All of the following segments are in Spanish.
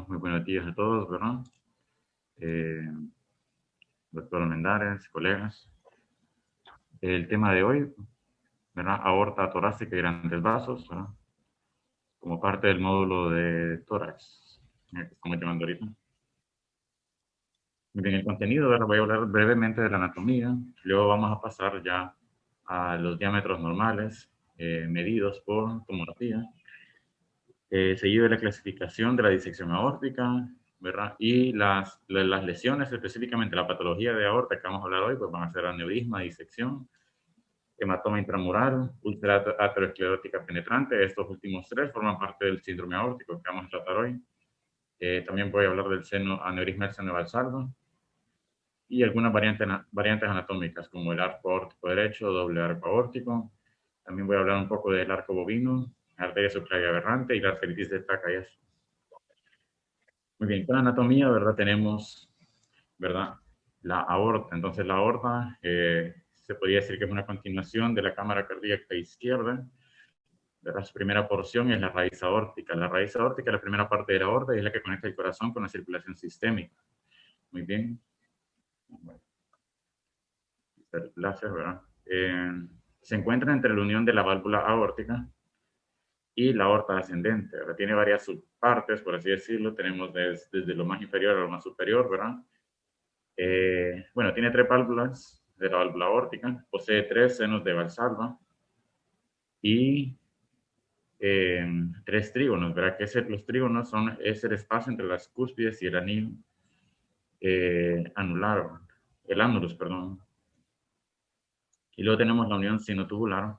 muy buenos días a todos, ¿verdad? Doctor Mendares, colegas. El tema de hoy, ¿verdad? Aorta torácica y grandes vasos, ¿verdad? Como parte del módulo de tórax, que estamos llevando ahorita. Muy bien, el contenido, ¿verdad? Voy a hablar brevemente de la anatomía, luego vamos a pasar ya a los diámetros normales, medidos por tomografía, seguido de la clasificación de la disección aórtica, ¿verdad? Y las lesiones, específicamente la patología de aorta que vamos a hablar hoy, pues van a ser aneurisma, disección, hematoma intramural, úlcera aterosclerótica penetrante. Estos últimos tres forman parte del síndrome aórtico que vamos a tratar hoy. También voy a hablar del seno, aneurisma del seno de Valsalva y algunas variantes anatómicas como el arco aórtico derecho, doble arco aórtico. También voy a hablar un poco del arco bovino, arteria subclavia aberrante y la arteritis de Tacca y eso. Muy bien, con la anatomía, ¿verdad? Tenemos, ¿verdad? La aorta. Entonces, la aorta se podría decir que es una continuación de la cámara cardíaca izquierda. ¿Verdad? Su primera porción es la raíz aórtica. La raíz aórtica es la primera parte de la aorta y es la que conecta el corazón con la circulación sistémica. Muy bien. Bueno, el láser, ¿verdad? Se encuentra entre la unión de la válvula aórtica y la aorta ascendente, ¿verdad? Tiene varias subpartes, por así decirlo. Tenemos desde lo más inferior a lo más superior, ¿verdad? Bueno, tiene tres válvulas de la válvula aórtica, posee tres senos de Valsalva y tres trígonos, ¿verdad? Los trígonos es el espacio entre las cúspides y el anillo anular, el annulus, perdón. Y luego tenemos la unión sinotubular,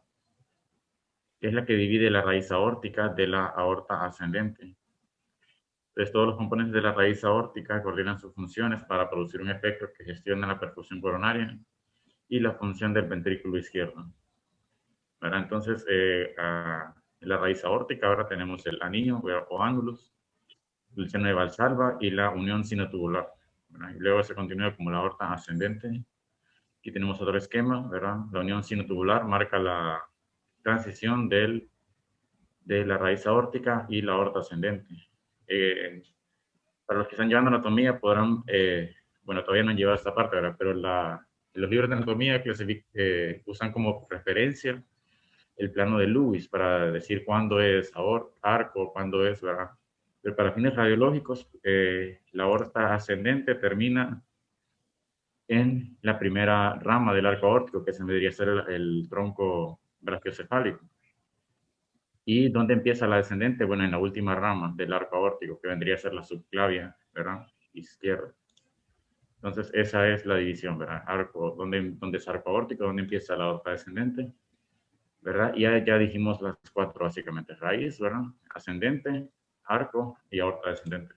que es la que divide la raíz aórtica de la aorta ascendente. Entonces, todos los componentes de la raíz aórtica coordinan sus funciones para producir un efecto que gestiona la perfusión coronaria y la función del ventrículo izquierdo, ¿verdad? Entonces, en la raíz aórtica ahora tenemos el anillo o annulus, el seno de Valsalva y la unión sinotubular, ¿verdad? Y luego se continúa como la aorta ascendente. Aquí tenemos otro esquema, ¿verdad? La unión sinotubular marca la transición de la raíz aórtica y la aorta ascendente. Para los que están llevando anatomía podrán, bueno, todavía no han llevado esta parte, ¿verdad? Pero los libros de anatomía usan como referencia el plano de Lewis para decir cuándo es arco, cuándo es, ¿verdad? Pero para fines radiológicos, la aorta ascendente termina en la primera rama del arco aórtico, que se debería ser el tronco brachiocefálico. ¿Y dónde empieza la descendente? Bueno, en la última rama del arco aórtico, que vendría a ser la subclavia, ¿verdad? Izquierda. Entonces, esa es la división, ¿verdad? ¿Dónde es arco aórtico? ¿Dónde empieza la aorta descendente? ¿Verdad? Y ya dijimos las cuatro básicamente. Raíz, ¿verdad? Ascendente, arco y aorta descendente.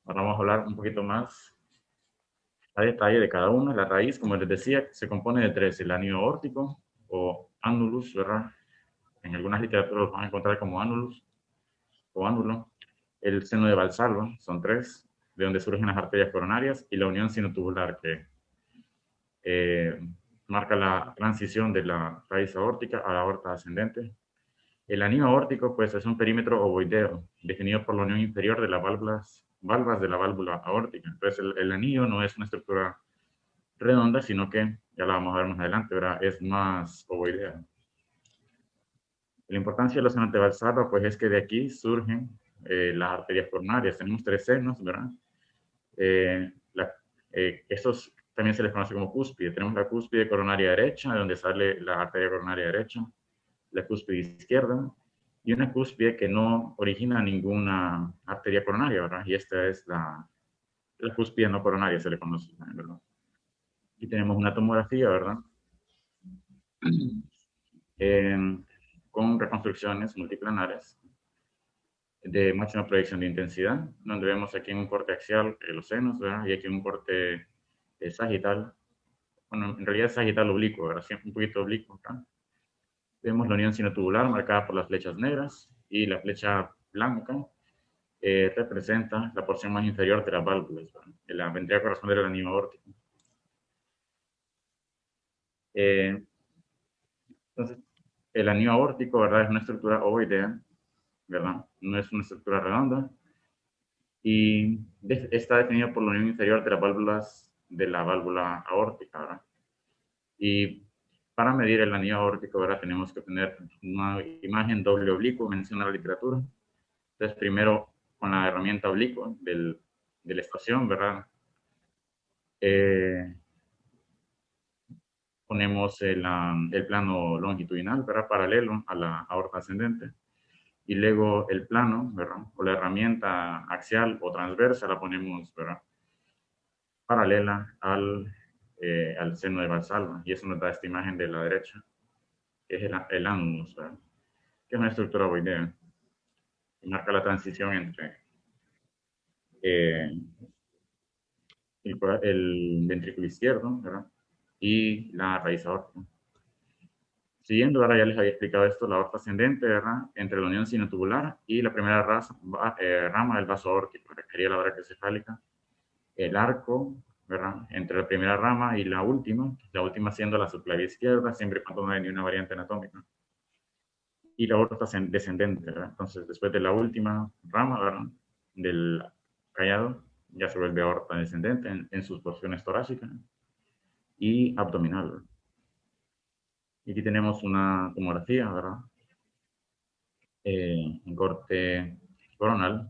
Ahora vamos a hablar un poquito más a detalle de cada una. La raíz, como les decía, se compone de tres: el anillo aórtico o annulus, ¿verdad? En algunas literaturas los van a encontrar como annulus o ánulo. El seno de Valsalva, son tres, de donde surgen las arterias coronarias, y la unión sinotubular, que eh, marca la transición de la raíz aórtica a la aorta ascendente. El anillo aórtico, pues, es un perímetro ovoideo, definido por la unión inferior de las valvas de la válvula aórtica. Entonces, el anillo no es una estructura redonda, sino que, ya la vamos a ver más adelante, ¿verdad? Es más ovoidea. La importancia de los senos de Valsalva, pues, es que de aquí surgen las arterias coronarias. Tenemos tres senos, ¿verdad? Estos también se les conoce como cúspide. Tenemos la cúspide coronaria derecha, de donde sale la arteria coronaria derecha, la cúspide izquierda, y una cúspide que no origina ninguna arteria coronaria, ¿verdad? Y esta es la cúspide no coronaria, se le conoce, ¿verdad? Y tenemos una tomografía, ¿verdad? Eh, con reconstrucciones multiplanares de máxima proyección de intensidad, donde vemos aquí en un corte axial los senos, ¿verdad? Y aquí un corte sagital. Bueno, en realidad es sagital oblicuo, ¿verdad? Siempre un poquito oblicuo acá. Vemos la unión sinotubular marcada por las flechas negras y la flecha blanca representa la porción más inferior de las válvulas, ¿verdad? La vendría a corresponder al anillo aórtico. Entonces, el anillo aórtico, ¿verdad? Es una estructura ovoidea, ¿verdad? No es una estructura redonda. y está definido por la unión inferior de las válvulas de la válvula aórtica, ¿verdad? Y para medir el anillo aórtico, ¿verdad? Tenemos que tener una imagen doble oblicuo, menciona la literatura. Entonces, primero con la herramienta oblicua de la estación, ¿verdad? Eh, ponemos el plano longitudinal, ¿verdad? Paralelo a la aorta ascendente. Y luego el plano, ¿verdad? O la herramienta axial o transversa la ponemos, ¿verdad? Paralela al seno de Valsalva. Y eso nos da esta imagen de la derecha, que es el ánulus, ¿verdad? Que es una estructura ovoidea. Y marca la transición entre eh, el ventrículo izquierdo, ¿verdad? Y la raíz aórtica. Siguiendo, ahora ya les había explicado esto, la aorta ascendente, ¿verdad? Entre la unión sinotubular y la primera rama del vaso aórtico, que sería la brachiocefálica. El arco, ¿verdad? Entre la primera rama y la última siendo la subclavia izquierda, siempre y cuando no haya ni una variante anatómica. Y la aorta descendente, ¿verdad? Entonces, después de la última rama, ¿verdad? Del callado, ya se vuelve aorta descendente en sus porciones torácicas y abdominal, ¿verdad? Y aquí tenemos una tomografía, ¿verdad? En corte coronal,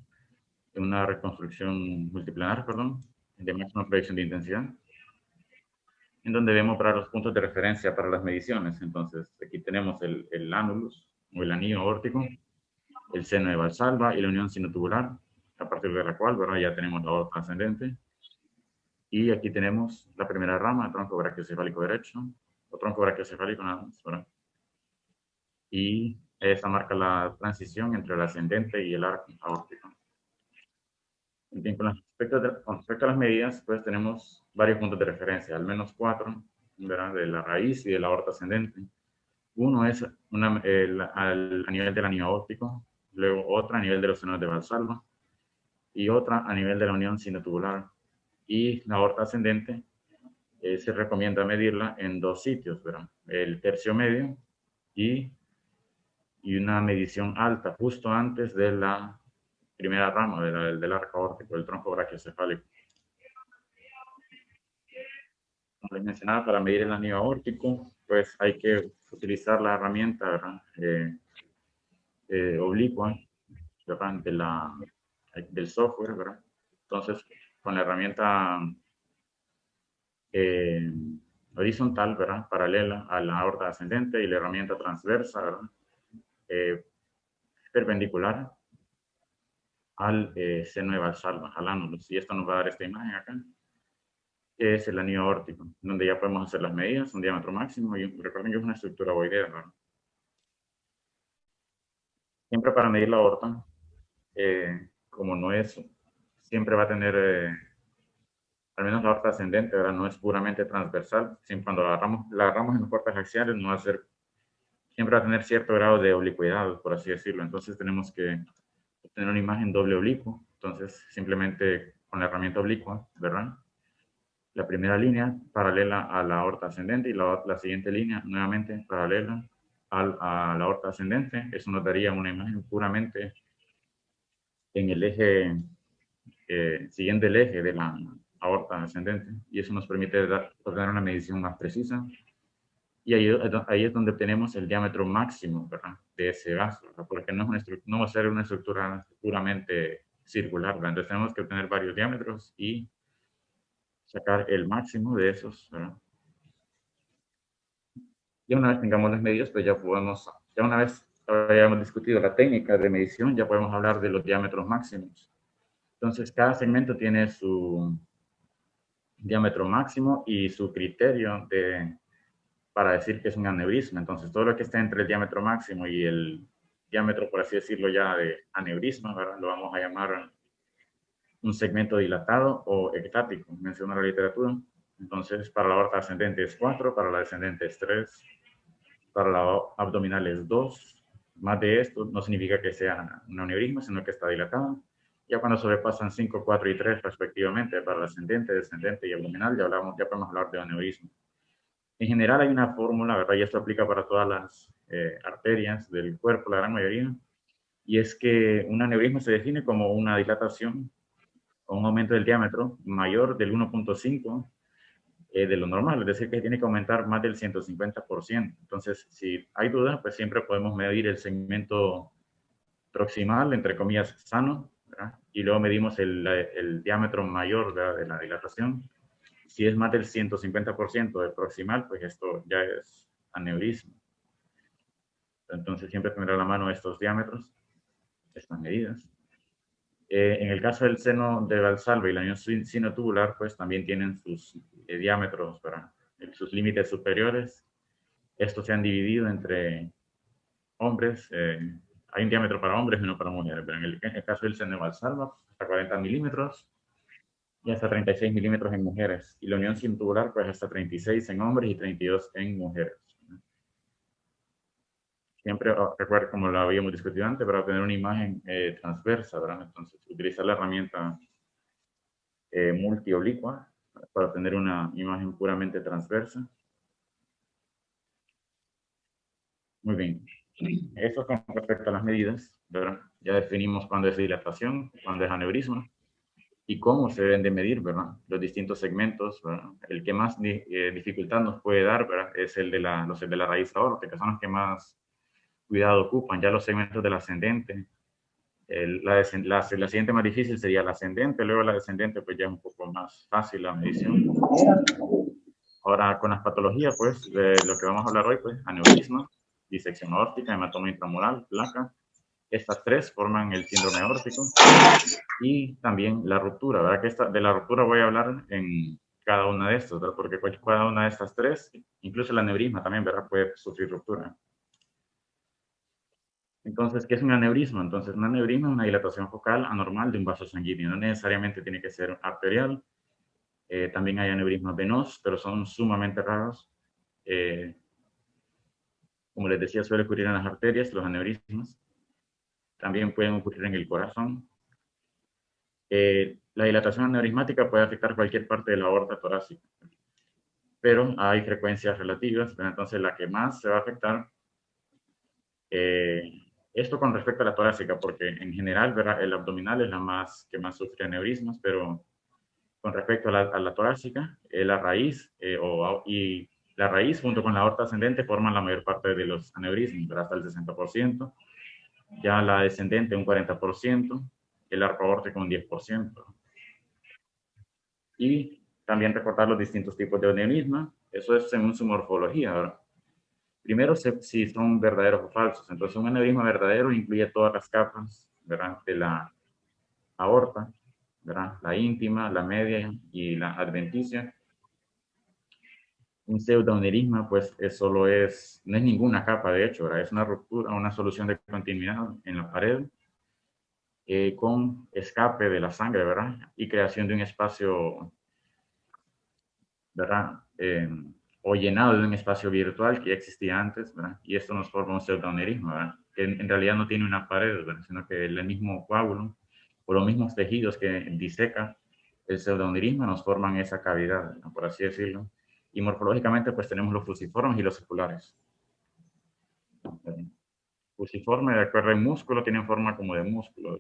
en una reconstrucción multiplanar, perdón, de máxima proyección de intensidad, en donde vemos para los puntos de referencia para las mediciones. Entonces, aquí tenemos el ánulus o el anillo aórtico, el seno de Valsalva y la unión sinotubular, a partir de la cual, ¿verdad? Ya tenemos la aorta ascendente. Y aquí tenemos la primera rama, el tronco brachiocefálico derecho, o tronco brachiocefálico nada más, ¿verdad? Y esa marca la transición entre el ascendente y el arco aórtico. Bien, con respecto a las medidas, pues tenemos varios puntos de referencia, al menos cuatro, ¿verdad? De la raíz y de la aorta ascendente. Uno es a nivel del anillo aórtico, luego otra a nivel de los senos de Valsalva y otra a nivel de la unión sinotubular. Y la aorta ascendente se recomienda medirla en dos sitios, ¿verdad? El tercio medio y, y una medición alta justo antes de la primera rama del arco aórtico, el tronco brachiocefálico. Como les mencionaba, para medir el anillo aórtico, pues hay que utilizar la herramienta, ¿verdad? Oblicua, ¿verdad? Del software, ¿verdad? Entonces, con la herramienta eh, horizontal, ¿verdad? Paralela a la aorta ascendente y la herramienta transversa, ¿verdad? Eh, perpendicular al seno de Valsalva, al ánulus. Y esto nos va a dar esta imagen acá, que es el anillo aórtico, donde ya podemos hacer las medidas, un diámetro máximo, y recuerden que es una estructura ovoidea, ¿verdad? Siempre para medir la aorta, como no es, siempre va a tener, al menos la aorta ascendente, ¿verdad? No es puramente transversal. Siempre cuando la agarramos en los cortes axiales, no va a ser, siempre va a tener cierto grado de oblicuidad, por así decirlo. Entonces tenemos que obtener una imagen doble oblicuo. Entonces, simplemente con la herramienta oblicua, ¿verdad? La primera línea paralela a la aorta ascendente y la siguiente línea nuevamente paralela a la aorta ascendente. Eso nos daría una imagen puramente en el eje, siguiendo el eje de la aorta ascendente, y eso nos permite obtener una medición más precisa. Y ahí es donde tenemos el diámetro máximo, ¿verdad? De ese vaso, ¿verdad? Porque no va a ser una estructura puramente circular, ¿verdad? Entonces tenemos que obtener varios diámetros y sacar el máximo de esos, ¿verdad? Y una vez tengamos las medidas, pues ya una vez hayamos discutido la técnica de medición, ya podemos hablar de los diámetros máximos. Entonces, cada segmento tiene su diámetro máximo y su criterio para decir que es un aneurisma. Entonces, todo lo que está entre el diámetro máximo y el diámetro, por así decirlo, ya de aneurisma, ¿verdad? Lo vamos a llamar un segmento dilatado o ectático, menciona la literatura. Entonces, para la aorta ascendente es 4, para la descendente es 3, para la abdominal es 2. Más de esto no significa que sea un aneurisma, sino que está dilatada. Ya cuando sobrepasan 5, 4 y 3 respectivamente para la ascendente, descendente y abdominal, ya podemos hablar de aneurisma. En general hay una fórmula, ¿verdad? Y esto aplica para todas las arterias del cuerpo, la gran mayoría, y es que un aneurisma se define como una dilatación o un aumento del diámetro mayor del 1.5 de lo normal, es decir, que tiene que aumentar más del 150%. Entonces, si hay dudas, pues siempre podemos medir el segmento proximal, entre comillas, sano, ¿verdad? Y luego medimos el diámetro mayor, ¿verdad?, de la dilatación. Si es más del 150% del proximal, pues esto ya es aneurisma. Entonces siempre tendrá a la mano estos diámetros, estas medidas. En el caso del seno de Valsalva y la unión sinotubular, pues también tienen sus diámetros, para sus límites superiores. Estos se han dividido entre hombres. Hay un diámetro para hombres y uno para mujeres. Pero en el caso del seno de Valsalva, hasta 40 milímetros y hasta 36 milímetros en mujeres. Y la unión sinotubular, pues hasta 36 en hombres y 32 en mujeres. Siempre recuerda, como lo habíamos discutido antes, para obtener una imagen transversa, ¿verdad? Entonces, utilizar la herramienta multioblicua para obtener una imagen puramente transversa. Muy bien. Eso con respecto a las medidas, ¿verdad? Ya definimos cuándo es dilatación, cuándo es aneurisma y cómo se deben de medir, ¿verdad? Los distintos segmentos, ¿verdad? El que más dificultad nos puede dar, ¿verdad?, es el de los de la raíz aórtica, que son los que más cuidado ocupan. Ya los segmentos del ascendente, la siguiente más difícil sería la ascendente, luego la descendente, pues ya es un poco más fácil la medición. Ahora, con las patologías, pues, de lo que vamos a hablar hoy, pues, aneurisma, disección aórtica, hematoma intramural, placa. Estas tres forman el síndrome aórtico y también la ruptura, ¿verdad? Que de la ruptura voy a hablar en cada una de estas, ¿verdad? Porque cada una de estas tres, incluso el aneurisma también, ¿verdad?, puede sufrir ruptura. Entonces, ¿qué es un aneurisma? Entonces, un aneurisma es una dilatación focal anormal de un vaso sanguíneo. No necesariamente tiene que ser arterial. También hay aneurismas venosos, pero son sumamente raros. Como les decía, suele ocurrir en las arterias, los aneurismas. También pueden ocurrir en el corazón. La dilatación aneurismática puede afectar cualquier parte de la aorta torácica, pero hay frecuencias relativas. Entonces, la que más se va a afectar, esto con respecto a la torácica, porque en general, ¿verdad?, el abdominal es la que más sufre aneurismas, pero con respecto a la torácica, la raíz y la raíz junto con la aorta ascendente forman la mayor parte de los aneurismas, ¿verdad?, hasta el 60%. Ya la descendente un 40%, el arco aórtico un 10%. Y también recordar los distintos tipos de aneurisma, eso es según su morfología, ¿verdad? Primero, si son verdaderos o falsos. Entonces, un aneurisma verdadero incluye todas las capas, ¿verdad?, de la aorta, ¿verdad?, la íntima, la media y la adventicia. Un pseudoaneurisma, pues, no es ninguna capa, de hecho, ¿verdad? Es una ruptura, una solución de continuidad en la pared con escape de la sangre, ¿verdad?, y creación de un espacio, ¿verdad?, o llenado de un espacio virtual que ya existía antes, ¿verdad? Y esto nos forma un pseudoaneurisma, ¿verdad?, que en realidad no tiene una pared, ¿verdad?, sino que el mismo coágulo o los mismos tejidos que diseca el pseudoaneurisma nos forman esa cavidad, ¿no?, por así decirlo. Y morfológicamente, pues tenemos los fusiformes y los seculares. Fusiforme, de acuerdo al músculo, tienen forma como de músculo.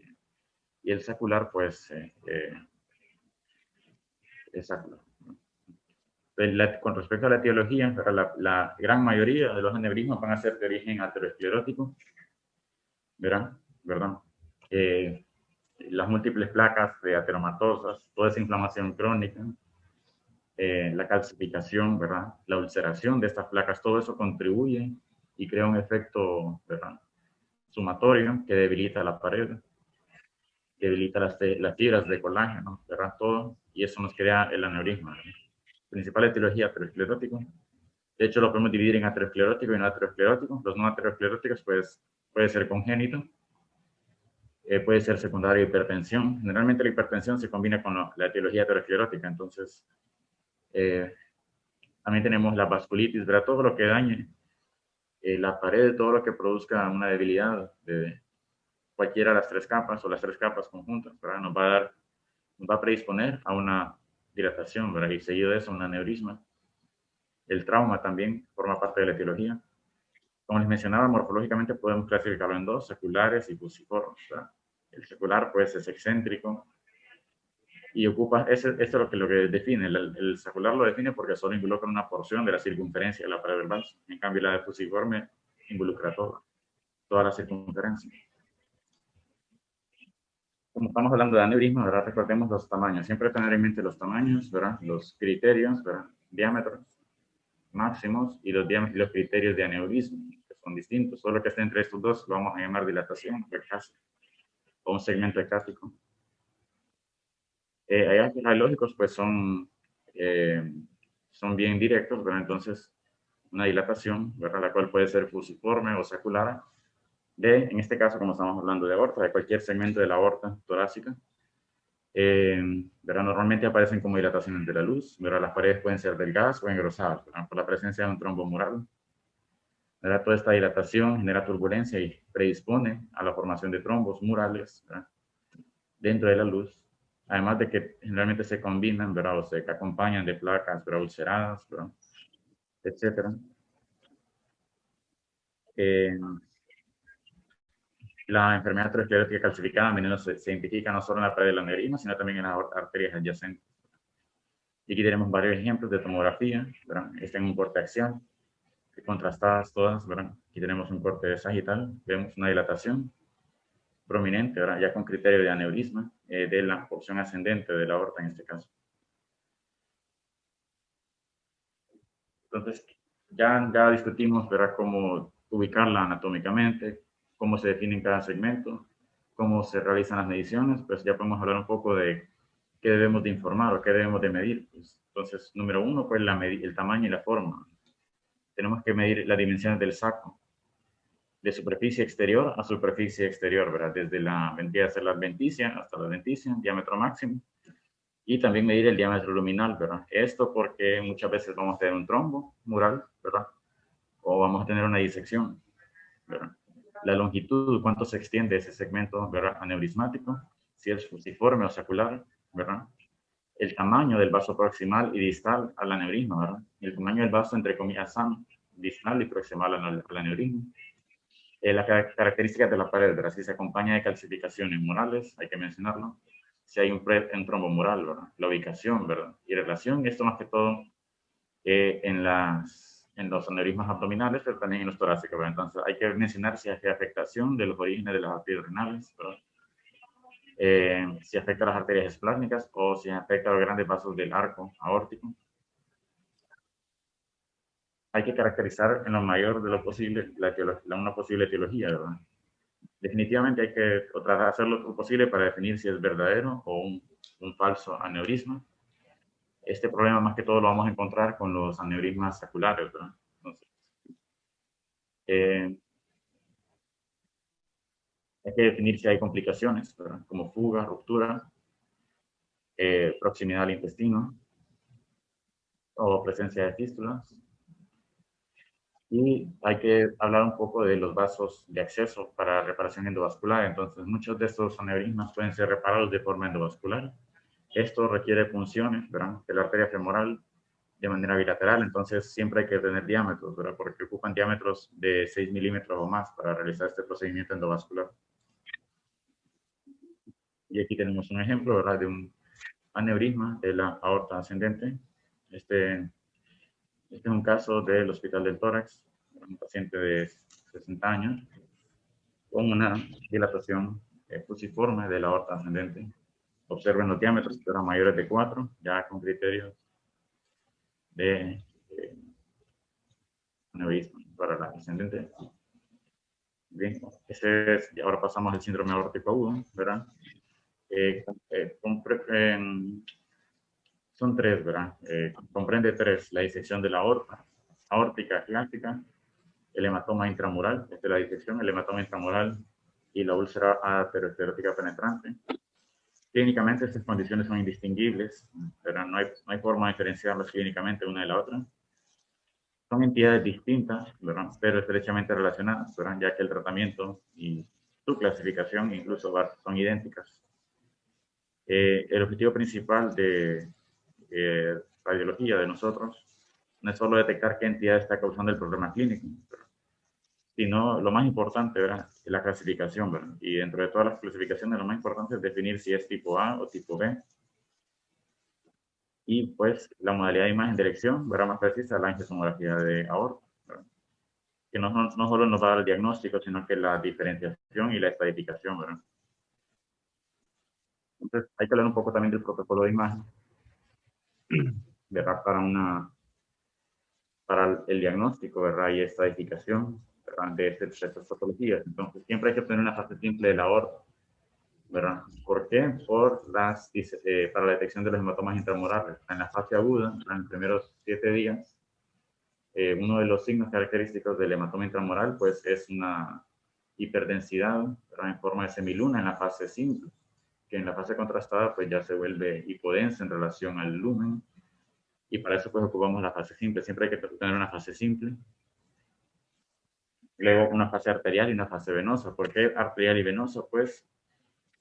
Y el secular, pues, es secular. Con respecto a la etiología, la gran mayoría de los aneurismas van a ser de origen aterosclerótico, ¿verdad? Las múltiples placas de ateromatosas, toda esa inflamación crónica, la calcificación, ¿verdad?, la ulceración de estas placas, todo eso contribuye y crea un efecto, ¿verdad?, sumatorio que debilita la pared, debilita las fibras de colágeno, ¿verdad?, todo, y eso nos crea el aneurisma, ¿verdad? Principal etiología aterosclerótico. De hecho, lo podemos dividir en aterosclerótico y no aterosclerótico. Los no ateroscleróticos, pues, puede ser congénito, puede ser secundario hipertensión. Generalmente la hipertensión se combina con la etiología aterosclerótica. Entonces, también tenemos la vasculitis, ¿verdad? Todo lo que dañe la pared, todo lo que produzca una debilidad de cualquiera de las tres capas o las tres capas conjuntas, ¿verdad?, nos va a predisponer a una dilatación, ¿verdad?, y seguido de eso, un aneurisma. El trauma también forma parte de la etiología. Como les mencionaba, morfológicamente podemos clasificarlo en dos, seculares y fusiformes, ¿verdad? El secular, pues, es excéntrico, y ocupa, esto es lo que define, el sacular lo define porque solo involucra una porción de la circunferencia de la pared del vaso, en cambio la de fusiforme involucra toda la circunferencia. Como estamos hablando de aneurisma, ¿verdad? Recordemos los tamaños, siempre tener en mente los tamaños, ¿verdad? Los criterios, ¿verdad? Diámetros máximos y los criterios de aneurisma, que son distintos, solo que esté entre estos dos lo vamos a llamar dilatación o un segmento hecático. Hay ángulos lógicos, pues son bien directos, pero entonces una dilatación, ¿verdad? La cual puede ser fusiforme o sacular, en este caso, como estamos hablando de aorta, de cualquier segmento de la aorta torácica, ¿verdad? Normalmente aparecen como dilataciones de la luz, ¿verdad? Las paredes pueden ser delgadas o engrosadas, ¿verdad? Por la presencia de un trombo mural. ¿Verdad? Toda esta dilatación genera turbulencia y predispone a la formación de trombos murales, ¿verdad? Dentro de la luz, además de que generalmente se combinan, ¿verdad? O se acompañan de placas, ¿verdad? Ulceradas, ¿verdad? Etcétera. Eh, la enfermedad aterosclerótica calcificada a menudo se identifica no solo en la pared del aneurisma, sino también en las arterias adyacentes. Y aquí tenemos varios ejemplos de tomografía, ¿verdad? Está en un corte axial, contrastadas todas, ¿verdad? Aquí tenemos un corte sagital, vemos una dilatación prominente, ¿verdad? Ya con criterio de aneurisma, de la porción ascendente de la aorta en este caso. Entonces, ya discutimos, ¿verdad? Cómo ubicarla anatómicamente, cómo se define cada segmento, cómo se realizan las mediciones, pues ya podemos hablar un poco de qué debemos de informar o qué debemos de medir. Pues, entonces, número uno, pues el tamaño y la forma. Tenemos que medir las dimensiones del saco, de superficie exterior a superficie exterior, ¿verdad? Desde la ventilla adventicia hasta la adventicia, diámetro máximo, y también medir el diámetro luminal, ¿verdad? Esto porque muchas veces vamos a tener un trombo mural, ¿verdad? O vamos a tener una disección, ¿verdad? La longitud, cuánto se extiende ese segmento, ¿verdad? Aneurismático, si es fusiforme o sacular, ¿verdad? El tamaño del vaso proximal y distal al aneurisma, ¿verdad? El tamaño del vaso, entre comillas, sano, distal y proximal al aneurisma. Las características de la pared, ¿verdad? Si se acompaña de calcificaciones murales, hay que mencionarlo. Si hay un trombo mural, ¿verdad? La ubicación, ¿verdad? Y relación, esto más que todo en los aneurismas abdominales, pero también en los torácicos, ¿verdad? Entonces hay que mencionar si hay afectación de los orígenes de las arterias renales, ¿verdad? Si afecta a las arterias esplásmicas o si afecta a los grandes vasos del arco aórtico. Hay que caracterizar en lo mayor de lo posible una posible etiología, ¿verdad? Definitivamente hay que tratar de hacer lo posible para definir si es verdadero o un falso aneurisma. Este problema más que todo lo vamos a encontrar con los aneurismas saculares, ¿verdad? Entonces, eh, hay que definir si hay complicaciones, ¿verdad? Como fuga, ruptura, proximidad al intestino o presencia de fístulas. Y hay que hablar un poco de los vasos de acceso para reparación endovascular. Entonces, muchos de estos aneurismas pueden ser reparados de forma endovascular. Esto requiere funciones, ¿verdad? De la arteria femoral de manera bilateral, entonces siempre hay que tener diámetros, ¿verdad? Porque ocupan diámetros de 6 milímetros o más para realizar este procedimiento endovascular. Y aquí tenemos un ejemplo, ¿verdad? De un aneurisma de la aorta ascendente. Este es un caso del Hospital del Tórax, un paciente de 60 años con una dilatación fusiforme de la aorta ascendente. Observen los diámetros que eran mayores de 4, ya con criterios de aneurisma para la ascendente. Bien, ahora pasamos al síndrome aórtico agudo, ¿verdad? Eh, eh, son tres, ¿verdad? Comprende tres: la disección de la aorta, aórtica clásica, el hematoma intramural, esta es la disección, el hematoma intramural y la úlcera aterosclerótica penetrante. Clínicamente estas condiciones son indistinguibles, ¿verdad? No hay forma de diferenciarlas clínicamente una de la otra. Son entidades distintas, ¿verdad? Pero estrechamente relacionadas, ¿verdad? Ya que el tratamiento y su clasificación incluso son idénticas. El objetivo principal de radiología de nosotros no es solo detectar qué entidad está causando el problema clínico, sino lo más importante, ¿verdad? Es la clasificación, ¿verdad? Y dentro de todas las clasificaciones, lo más importante es definir si es tipo A o tipo B, Y pues la modalidad de imagen de elección, ¿verdad? Más precisa, la angiosomografía de aorta, ¿verdad? Que no solo nos va a dar el diagnóstico, sino que la diferenciación y la estadificación, ¿verdad? Entonces hay que hablar un poco también del protocolo de imagen, ¿verdad? Para el diagnóstico, ¿verdad? Y estadificación, ¿verdad? De estas patologías. Entonces siempre hay que tener una fase simple de la aorta, ¿verdad? ¿Por qué? Para la detección de los hematomas intramurales. En la fase aguda, en los primeros 7 días, uno de los signos característicos del hematoma intramural, pues es una hiperdensidad, ¿verdad? En forma de semiluna en la fase simple, que en la fase contrastada, pues ya se vuelve hipodensa en relación al lumen, y para eso pues ocupamos la fase simple. Siempre hay que tener una fase simple, luego una fase arterial y una fase venosa. ¿Por qué arterial y venosa? Pues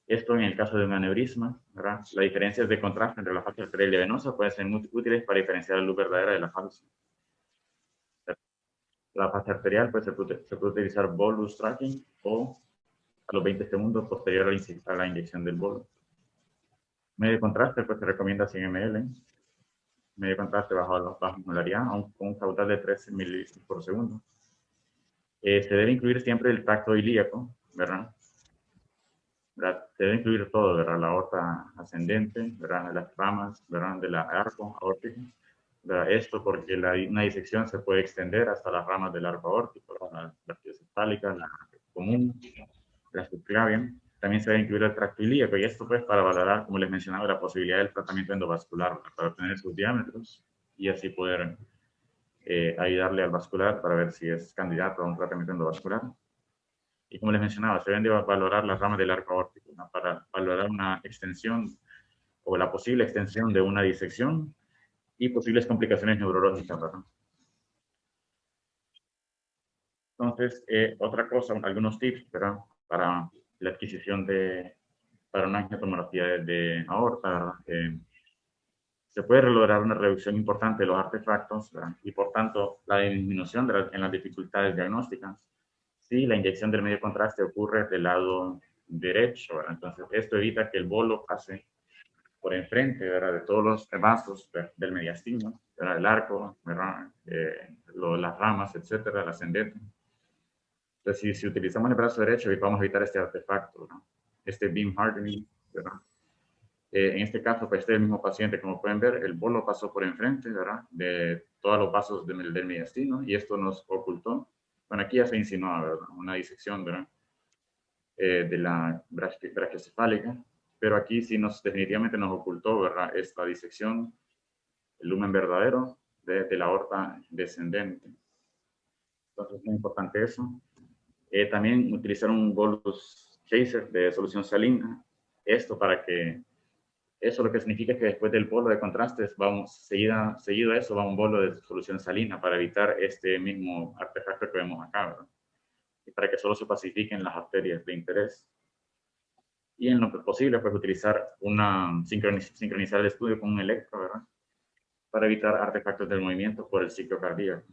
esto en el caso de un aneurisma, ¿verdad? Las diferencias de contraste entre la fase arterial y venosa pueden ser muy útiles para diferenciar la luz verdadera de la falsa. La fase arterial pues, se puede utilizar bolus tracking o a los 20 segundos posterior a la inyección del bolus. Medio de contraste pues se recomienda 100 ml. Medio de contraste bajo molaridad con un caudal de 13 mililitros por segundo. Se debe incluir siempre el tracto ilíaco, ¿verdad? Se debe incluir todo, ¿verdad? La aorta ascendente, ¿verdad? Las ramas, ¿verdad? De la arco aórtico. ¿Verdad? Esto porque una disección se puede extender hasta las ramas del arco aórtico, la arteriocefálica, la común, la subclavia. También se debe incluir el tracto ilíaco, y esto pues para valorar, como les mencionaba, la posibilidad del tratamiento endovascular, ¿verdad? Para obtener sus diámetros y así poder ayudarle al vascular para ver si es candidato a un tratamiento endovascular. Y como les mencionaba, se deben de valorar las ramas del arco aórtico, ¿no? Para valorar una extensión o la posible extensión de una disección y posibles complicaciones neurológicas, ¿verdad? Entonces, otra cosa, algunos tips, ¿verdad? Para la adquisición para una angiotomografía de aorta, ¿verdad? Se puede lograr una reducción importante de los artefactos, ¿verdad? Y por tanto la disminución en las dificultades diagnósticas si la inyección del medio contraste ocurre del lado derecho, ¿verdad? Entonces esto evita que el bolo pase por enfrente, ¿verdad? De todos los vasos del mediastino, ¿verdad? El arco, ¿verdad? Las ramas, etcétera, el ascendente. Entonces si utilizamos el brazo derecho vamos a evitar este artefacto, ¿no? Este beam hardening, ¿verdad? En este caso, pues este es el mismo paciente, como pueden ver, el bolo pasó por enfrente, ¿verdad? De todos los vasos del mediastino, y esto nos ocultó. Bueno, aquí ya se insinuaba, ¿verdad? Una disección, ¿verdad? De la brachiocefálica, pero aquí sí definitivamente nos ocultó, ¿verdad? Esta disección, el lumen verdadero de la aorta descendente. Entonces es muy importante eso. También utilizar un bolus chaser de solución salina. Esto para que eso lo que significa es que después del bolo de contrastes, seguido a eso va un bolo de solución salina para evitar este mismo artefacto que vemos acá, ¿verdad? Y para que solo se pacifiquen las arterias de interés. Y en lo posible, pues utilizar sincronizar el estudio con un electro, ¿verdad? Para evitar artefactos del movimiento por el ciclo cardíaco.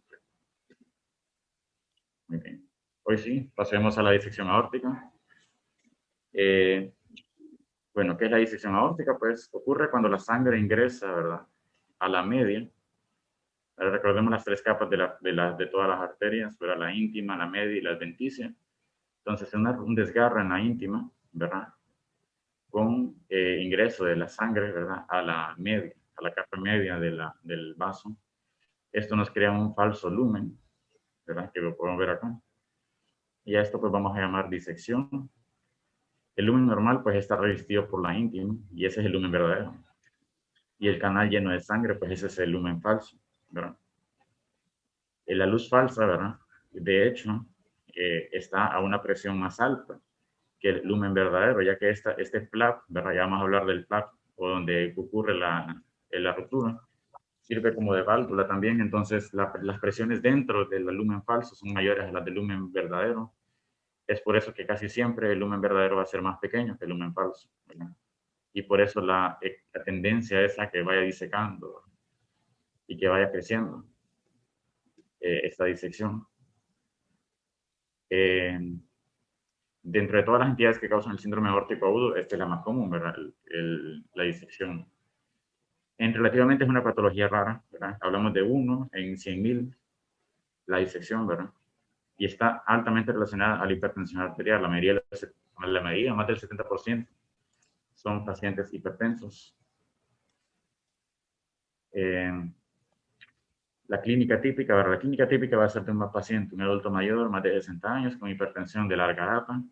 Muy bien. Hoy sí, pasemos a la disección aórtica. Eh, bueno, ¿qué es la disección aórtica? Pues ocurre cuando la sangre ingresa, ¿verdad? A la media. Ahora recordemos las tres capas de todas las arterias, ¿verdad? La íntima, la media y la adventicia. Entonces, un desgarro en la íntima, ¿verdad? Con ingreso de la sangre, ¿verdad? A la media, a la capa media del vaso. Esto nos crea un falso lumen, ¿verdad? Que lo podemos ver acá. Y a esto pues vamos a llamar disección. El lumen normal pues está revestido por la íntima y ese es el lumen verdadero. Y el canal lleno de sangre pues ese es el lumen falso, ¿verdad? La luz falsa, ¿verdad? De hecho, está a una presión más alta que el lumen verdadero, ya que este flap, ¿verdad? Ya vamos a hablar del flap o donde ocurre la ruptura, sirve como de válvula también, entonces las presiones dentro del lumen falso son mayores a las del lumen verdadero. Es por eso que casi siempre el lumen verdadero va a ser más pequeño que el lumen falso, ¿verdad? Y por eso la tendencia es a que vaya disecando y que vaya creciendo esta disección. Eh, Dentro de todas las entidades que causan el síndrome aórtico agudo, esta es la más común, ¿verdad? La disección. Relativamente es una patología rara, ¿verdad? Hablamos de 1 en 100.000, la disección, ¿verdad? Y está altamente relacionada a la hipertensión arterial. La mayoría, más del 70%, son pacientes hipertensos. Eh, la clínica típica, ¿verdad? La clínica típica va a ser de un paciente, un adulto mayor, más de 60 años, con hipertensión de larga data.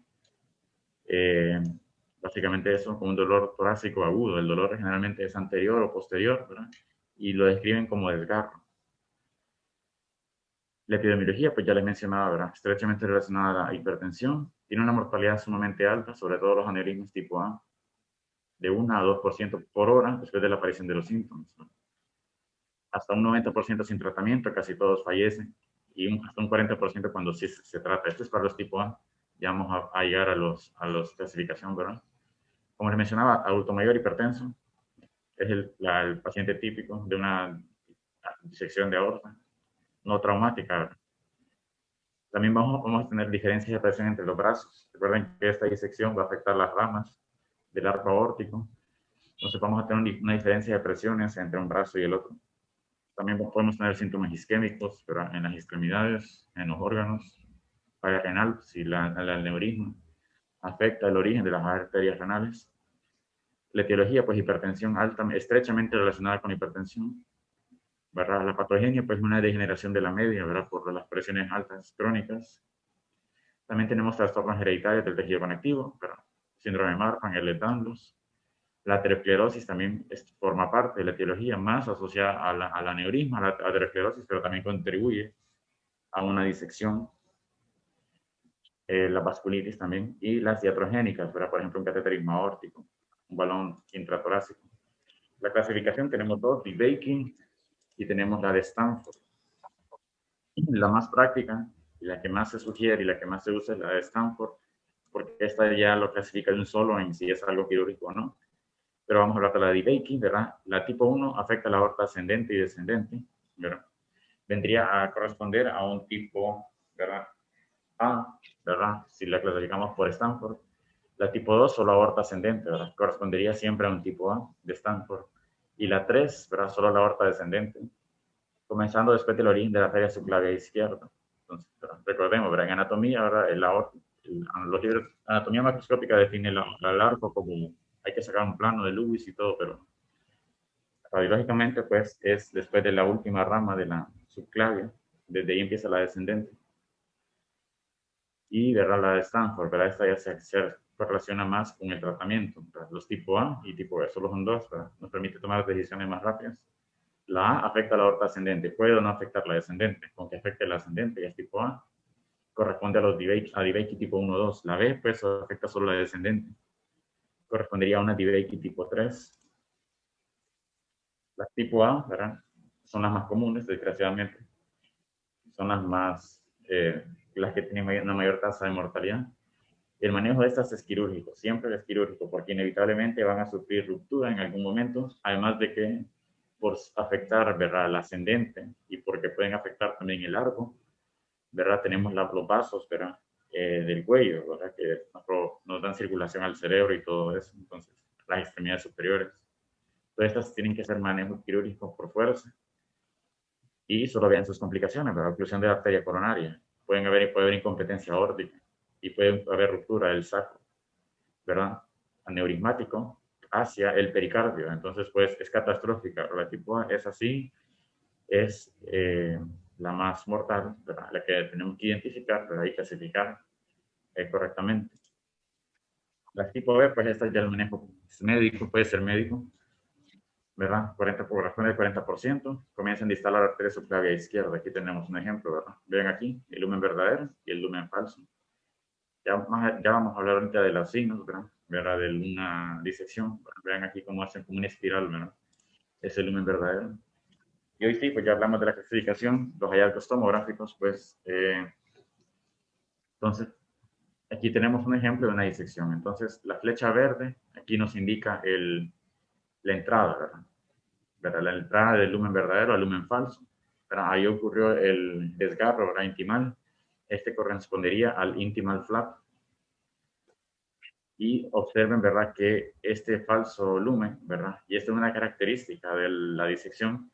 Eh, Básicamente eso, con un dolor torácico agudo. El dolor generalmente es anterior o posterior, ¿verdad? Y lo describen como desgarro. La epidemiología, pues ya les mencionaba, ¿verdad? Estrechamente relacionada a la hipertensión. Tiene una mortalidad sumamente alta, sobre todo los aneurismas tipo A, de 1 a 2% por hora después de la aparición de los síntomas, ¿no? Hasta un 90% sin tratamiento, casi todos fallecen, y hasta un 40% cuando sí se trata. Esto es para los tipo A. Ya vamos a llegar a los clasificación, ¿verdad? Como les mencionaba, adulto mayor hipertenso es el paciente típico de una disección de aorta no traumática, ¿verdad? También vamos a tener diferencias de presión entre los brazos. Recuerden que esta disección va a afectar las ramas del arco aórtico. Entonces vamos a tener una diferencia de presiones entre un brazo y el otro. También podemos tener síntomas isquémicos, pero en las extremidades, en los órganos, falla renal, si el aneurisma afecta el origen de las arterias renales. La etiología, pues hipertensión alta, estrechamente relacionada con hipertensión, ¿verdad? La patogenia, pues una degeneración de la media, ¿verdad? Por las presiones altas crónicas. También tenemos trastornos hereditarios del tejido conectivo, ¿verdad? Síndrome de Marfan, Ehlers-Danlos. La aterosclerosis también forma parte de la etiología, más asociada al aneurisma, a la aterosclerosis, pero también contribuye a una disección. La vasculitis también, y las iatrogénicas, ¿verdad? Por ejemplo, un cateterismo aórtico, un balón intratorácico. La clasificación tenemos dos, de Baking y tenemos la de Stanford. La más práctica, y la que más se sugiere y la que más se usa es la de Stanford, porque esta ya lo clasifica de un solo en si es algo quirúrgico o no. Pero vamos a hablar de la de Baking, ¿verdad? La tipo 1 afecta la aorta ascendente y descendente, ¿verdad? Vendría a corresponder a un tipo, ¿verdad? A, ¿verdad? Si la clasificamos por Stanford. La tipo 2 solo aorta ascendente, ¿verdad? Correspondería siempre a un tipo A de Stanford. Y la 3, ¿verdad? Solo la aorta descendente, comenzando después del origen de la arteria subclavia izquierda. Entonces, recordemos, ¿verdad? En anatomía, ¿verdad? Los libros, anatomía macroscópica define el arco como hay que sacar un plano de Lewis y todo, pero radiológicamente, pues, es después de la última rama de la subclavia, desde ahí empieza la descendente. Y, ¿verdad? La de Stanford, ¿verdad? Esta ya se relaciona más con el tratamiento, ¿verdad? Los tipo A y tipo B, solo son dos, ¿verdad? Nos permite tomar decisiones más rápidas. La A afecta a la aorta ascendente, puede o no afectar la descendente, con que afecte la ascendente, ya es tipo A, corresponde a los DeBakey tipo 1-2. La B, pues, afecta solo la descendente, correspondería a una DeBakey tipo 3. Las tipo A, ¿verdad? Son las más comunes, desgraciadamente, son las que tienen una mayor tasa de mortalidad. El manejo de estas es quirúrgico, siempre es quirúrgico, porque inevitablemente van a sufrir ruptura en algún momento, además de que por afectar, ¿verdad?, el ascendente y porque pueden afectar también el largo, ¿verdad? Tenemos los vasos, ¿verdad?, del cuello, ¿verdad?, que nos dan circulación al cerebro y todo eso, entonces las extremidades superiores. Todas estas tienen que ser manejos quirúrgicos por fuerza y solo vean sus complicaciones, ¿verdad? Oclusión de la arteria coronaria, puede haber incompetencia aórtica y puede haber ruptura del sacro, ¿verdad? Aneurismático hacia el pericardio. Entonces, pues es catastrófica. La tipo A es así, es la más mortal, ¿verdad? La que tenemos que identificar, ¿verdad? Y clasificar correctamente. La tipo B, pues esta ya el manejo es médico, puede ser médico, ¿verdad? 40%, comienzan a instalar la arteria subclavia izquierda. Aquí tenemos un ejemplo, ¿verdad? Vean aquí el lumen verdadero y el lumen falso. Ya vamos a hablar ahorita de los signos, ¿verdad? De una disección. Vean aquí cómo hacen como una espiral, ¿verdad? Es el lumen verdadero. Y hoy sí, pues ya hablamos de la clasificación, los hallazgos tomográficos, pues, entonces, aquí tenemos un ejemplo de una disección. Entonces, la flecha verde aquí nos indica la entrada, ¿verdad? La entrada del lumen verdadero al lumen falso. ¿Verdad? Ahí ocurrió el desgarro, ¿verdad? Intimal. Este correspondería al intimal flap. Y observen, ¿verdad?, que este falso lumen, ¿verdad? Y esta es una característica de la disección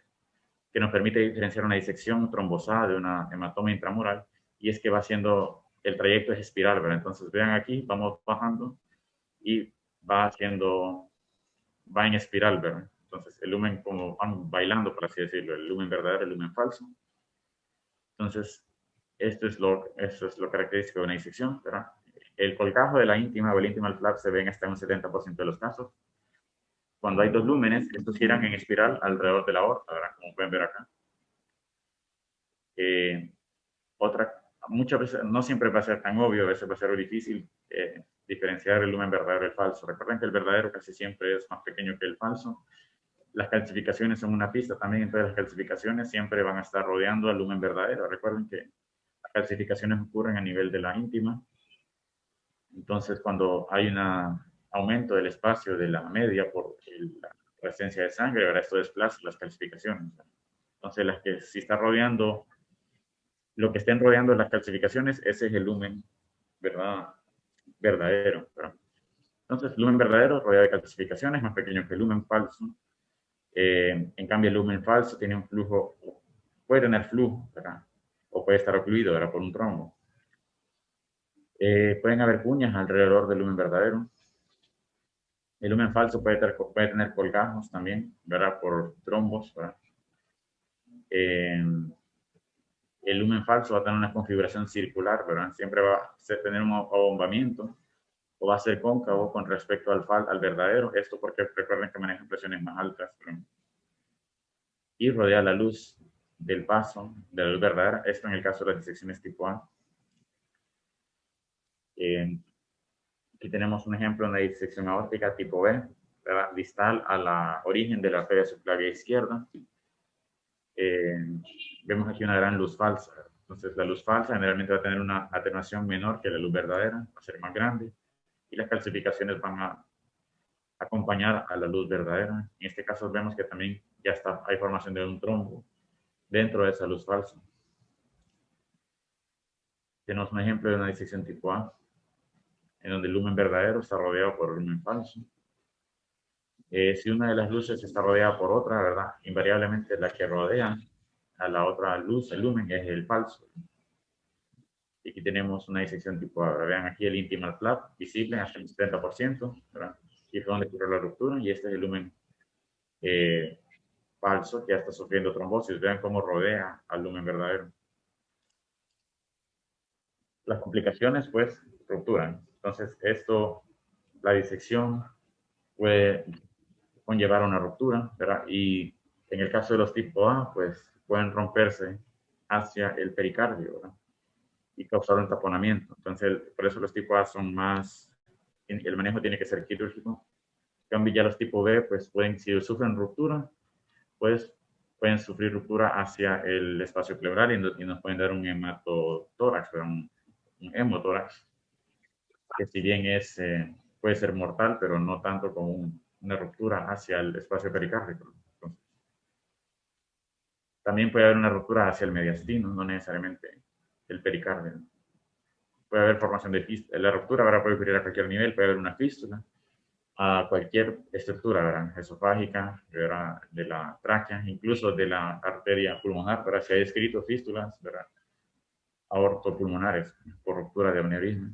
que nos permite diferenciar una disección trombosada de una hematoma intramural, y es que va haciendo, el trayecto es espiral, ¿verdad? Entonces vean aquí, vamos bajando y va haciendo, va en espiral, ¿verdad? Entonces el lumen como van bailando, por así decirlo, el lumen verdadero, el lumen falso. Entonces, esto es lo característico de una disección, ¿verdad? El colgajo de la íntima o el intimal flap se ven hasta un 70% de los casos. Cuando hay dos lúmenes, estos giran en espiral alrededor de la aorta, ¿verdad? Como pueden ver acá. Eh, otra, muchas veces, no siempre va a ser tan obvio, a veces va a ser difícil diferenciar el lumen verdadero del falso. Recuerden que el verdadero casi siempre es más pequeño que el falso. Las calcificaciones son una pista también, entonces las calcificaciones siempre van a estar rodeando al lumen verdadero. Recuerden que las calcificaciones ocurren a nivel de la íntima. Entonces, cuando hay un aumento del espacio de la media por la presencia de sangre, ¿verdad?, esto desplaza las calcificaciones. Entonces, las que si está rodeando, lo que estén rodeando las calcificaciones, ese es el lumen, ¿verdad?, verdadero, ¿verdad? Entonces, el lumen verdadero rodeado de calcificaciones, más pequeño que el lumen falso. En cambio, el lumen falso tiene un flujo, puede tener flujo, ¿verdad?, o puede estar ocluido, ¿verdad?, por un trombo. Pueden haber cuñas alrededor del lumen verdadero. El lumen falso puede tener colgajos también, ¿verdad?, por trombos, ¿verdad? El lumen falso va a tener una configuración circular, ¿verdad? Siempre va a tener un abombamiento o va a ser cóncavo con respecto al verdadero. Esto porque recuerden que manejan presiones más altas, ¿verdad? Y rodea la luz del paso de la luz verdadera. Esto en el caso de las disecciones tipo A. Aquí tenemos un ejemplo de una disección aórtica tipo B, ¿verdad?, distal a la origen de la arteria subclavia izquierda. Vemos aquí una gran luz falsa. Entonces, la luz falsa generalmente va a tener una atenuación menor que la luz verdadera, va a ser más grande, y las calcificaciones van a acompañar a la luz verdadera. En este caso vemos que también ya está, hay formación de un trombo dentro de esa luz falsa. Tenemos un ejemplo de una disección tipo A, en donde el lumen verdadero está rodeado por el lumen falso. Si una de las luces está rodeada por otra, ¿verdad?, invariablemente la que rodea a la otra luz, el lumen, es el falso. Y aquí tenemos una disección tipo A. Vean aquí el intimal flap visible hasta el 70%, ¿verdad? Y fue donde ocurrió la ruptura, y este es el lumen falso que ya está sufriendo trombosis. Vean cómo rodea al lumen verdadero. Las complicaciones, pues, rupturan. Entonces, la disección puede conllevar a una ruptura, ¿verdad? Y en el caso de los tipo A, pues, pueden romperse hacia el pericardio, ¿verdad?, y causar un taponamiento. Entonces, por eso los tipo A son más, el manejo tiene que ser quirúrgico. En cambio, ya los tipo B, pues pueden, si sufren ruptura, pues pueden sufrir ruptura hacia el espacio pleural y nos pueden dar un hematotórax, un hemotórax, que si bien puede ser mortal, pero no tanto como una ruptura hacia el espacio pericárdico. Entonces, también puede haber una ruptura hacia el mediastino, no necesariamente el pericardio. Puede haber formación de fístula. La ruptura, ¿verdad?, puede ocurrir a cualquier nivel, puede haber una fístula a cualquier estructura, ¿verdad?, esofágica, ¿verdad?, de la tráquea, incluso de la arteria pulmonar, ¿verdad? Se ha descrito fístulas, ¿verdad?, aortopulmonares por ruptura de aneurisma.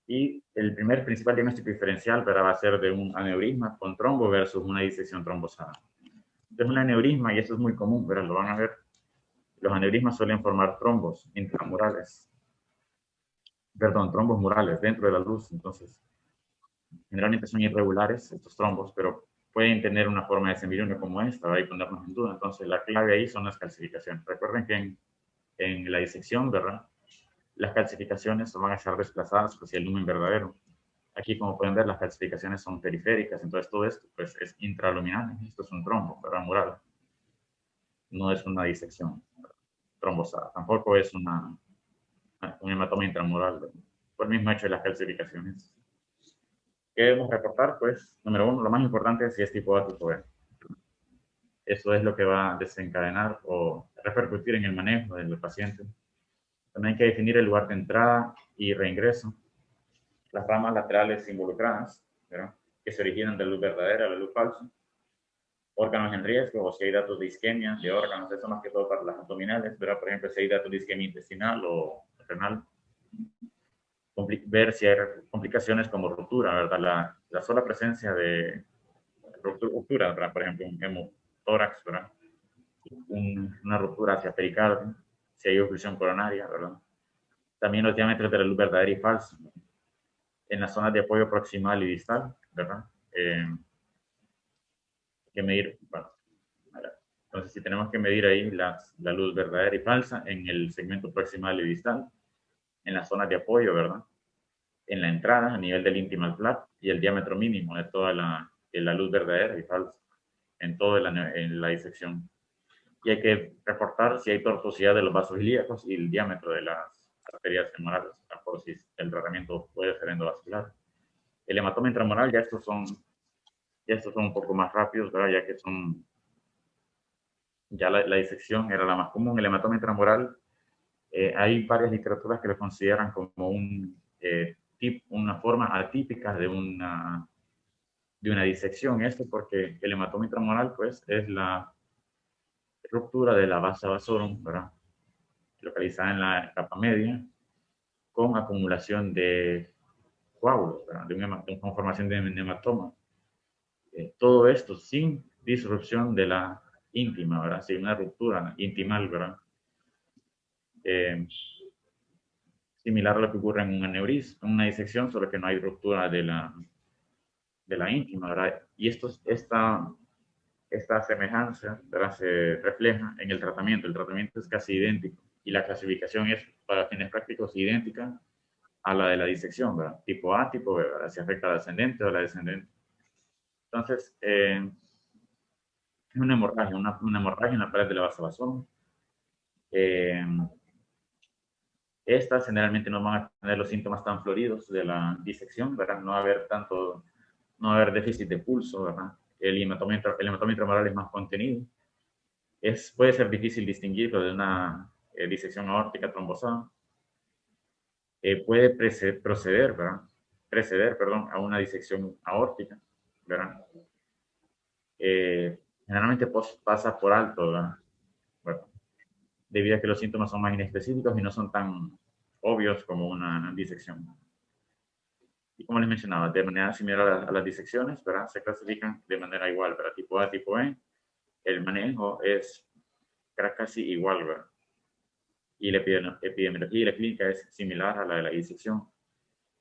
Y el primer principal diagnóstico diferencial, ¿verdad?, va a ser de un aneurisma con trombo versus una disección trombosada. Entonces, un aneurisma, y esto es muy común, ¿verdad?, lo van a ver, los aneurismas suelen formar trombos intramurales, perdón, trombos murales dentro de la luz. Entonces, generalmente son irregulares estos trombos, pero pueden tener una forma de semiluno como esta, ¿verdad?, y ponernos en duda. Entonces, la clave ahí son las calcificaciones. Recuerden que en la disección, ¿verdad?, las calcificaciones van a estar desplazadas hacia el lumen verdadero. Aquí, como pueden ver, las calcificaciones son periféricas, entonces todo esto, pues, es intraluminal. Esto es un trombo, ¿verdad?, mural. No es una disección trombosada, tampoco es un hematoma intramural, ¿verdad?, por el mismo hecho de las calcificaciones. ¿Qué debemos reportar? Pues, número uno, lo más importante es si es tipo A o tipo B. Eso es lo que va a desencadenar o repercutir en el manejo del paciente. También hay que definir el lugar de entrada y reingreso, las ramas laterales involucradas, ¿verdad? Que se originan de luz verdadera a la luz falsa, órganos en riesgo, o si hay datos de isquemia de órganos, eso más que todo para las abdominales, ¿verdad? Por ejemplo, si hay datos de isquemia intestinal o renal, ver si hay complicaciones como ruptura, ¿verdad? La sola presencia de ruptura, ¿verdad? Por ejemplo, un hemotórax, ¿verdad? Una ruptura hacia pericardio, si hay oclusión coronaria, ¿verdad? También los diámetros de la luz verdadera y falsa, ¿no? En las zonas de apoyo proximal y distal, ¿verdad? Hay que medir, bueno, entonces si tenemos que medir ahí la luz verdadera y falsa en el segmento proximal y distal, en las zonas de apoyo, ¿verdad? En la entrada, a nivel del intimal flap y el diámetro mínimo de toda la luz verdadera y falsa, en toda en la disección. Y hay que reportar si hay tortuosidad de los vasos ilíacos y el diámetro de las arterias femorales, por si el tratamiento puede ser endovascular. El hematoma intramural, ya estos son un poco más rápidos, ¿verdad? Ya que son, ya la disección era la más común. El hematoma intramural, hay varias literaturas que lo consideran como una forma atípica de una disección. Esto porque el hematoma intramural, pues, es la ruptura de la vasa vasorum, ¿verdad? Localizada en la capa media, con acumulación de coágulos, ¿verdad? Con formación de hematoma. Todo esto sin disrupción de la íntima, ¿verdad? Sin una ruptura intimal, ¿verdad? Eh, Similar a lo que ocurre en un aneurisma, en una disección, solo que no hay ruptura de la íntima, ¿verdad? Y esta semejanza, ¿verdad? Se refleja en el tratamiento. El tratamiento es casi idéntico y la clasificación es, para fines prácticos, idéntica a la de la disección, ¿verdad? Tipo A, tipo B, ¿verdad? Si afecta a la ascendente o a la descendente. Entonces, es una hemorragia en la pared de la vasa vasorum. Eh, Estas generalmente no van a tener los síntomas tan floridos de la disección, ¿verdad? No va a haber déficit de pulso, ¿verdad? El hematoma intramural es más contenido. Puede ser difícil distinguirlo de una disección aórtica trombosada. Puede preceder, perdón, a una disección aórtica, ¿verdad? Generalmente pasa por alto, ¿verdad? Bueno, debido a que los síntomas son más inespecíficos y no son tan obvios como una disección. Y como les mencionaba, de manera similar a las disecciones, ¿verdad? Se clasifican de manera igual, ¿verdad? Tipo A, tipo B. El manejo es casi igual, ¿verdad? Y la epidemiología y la clínica es similar a la de la disección.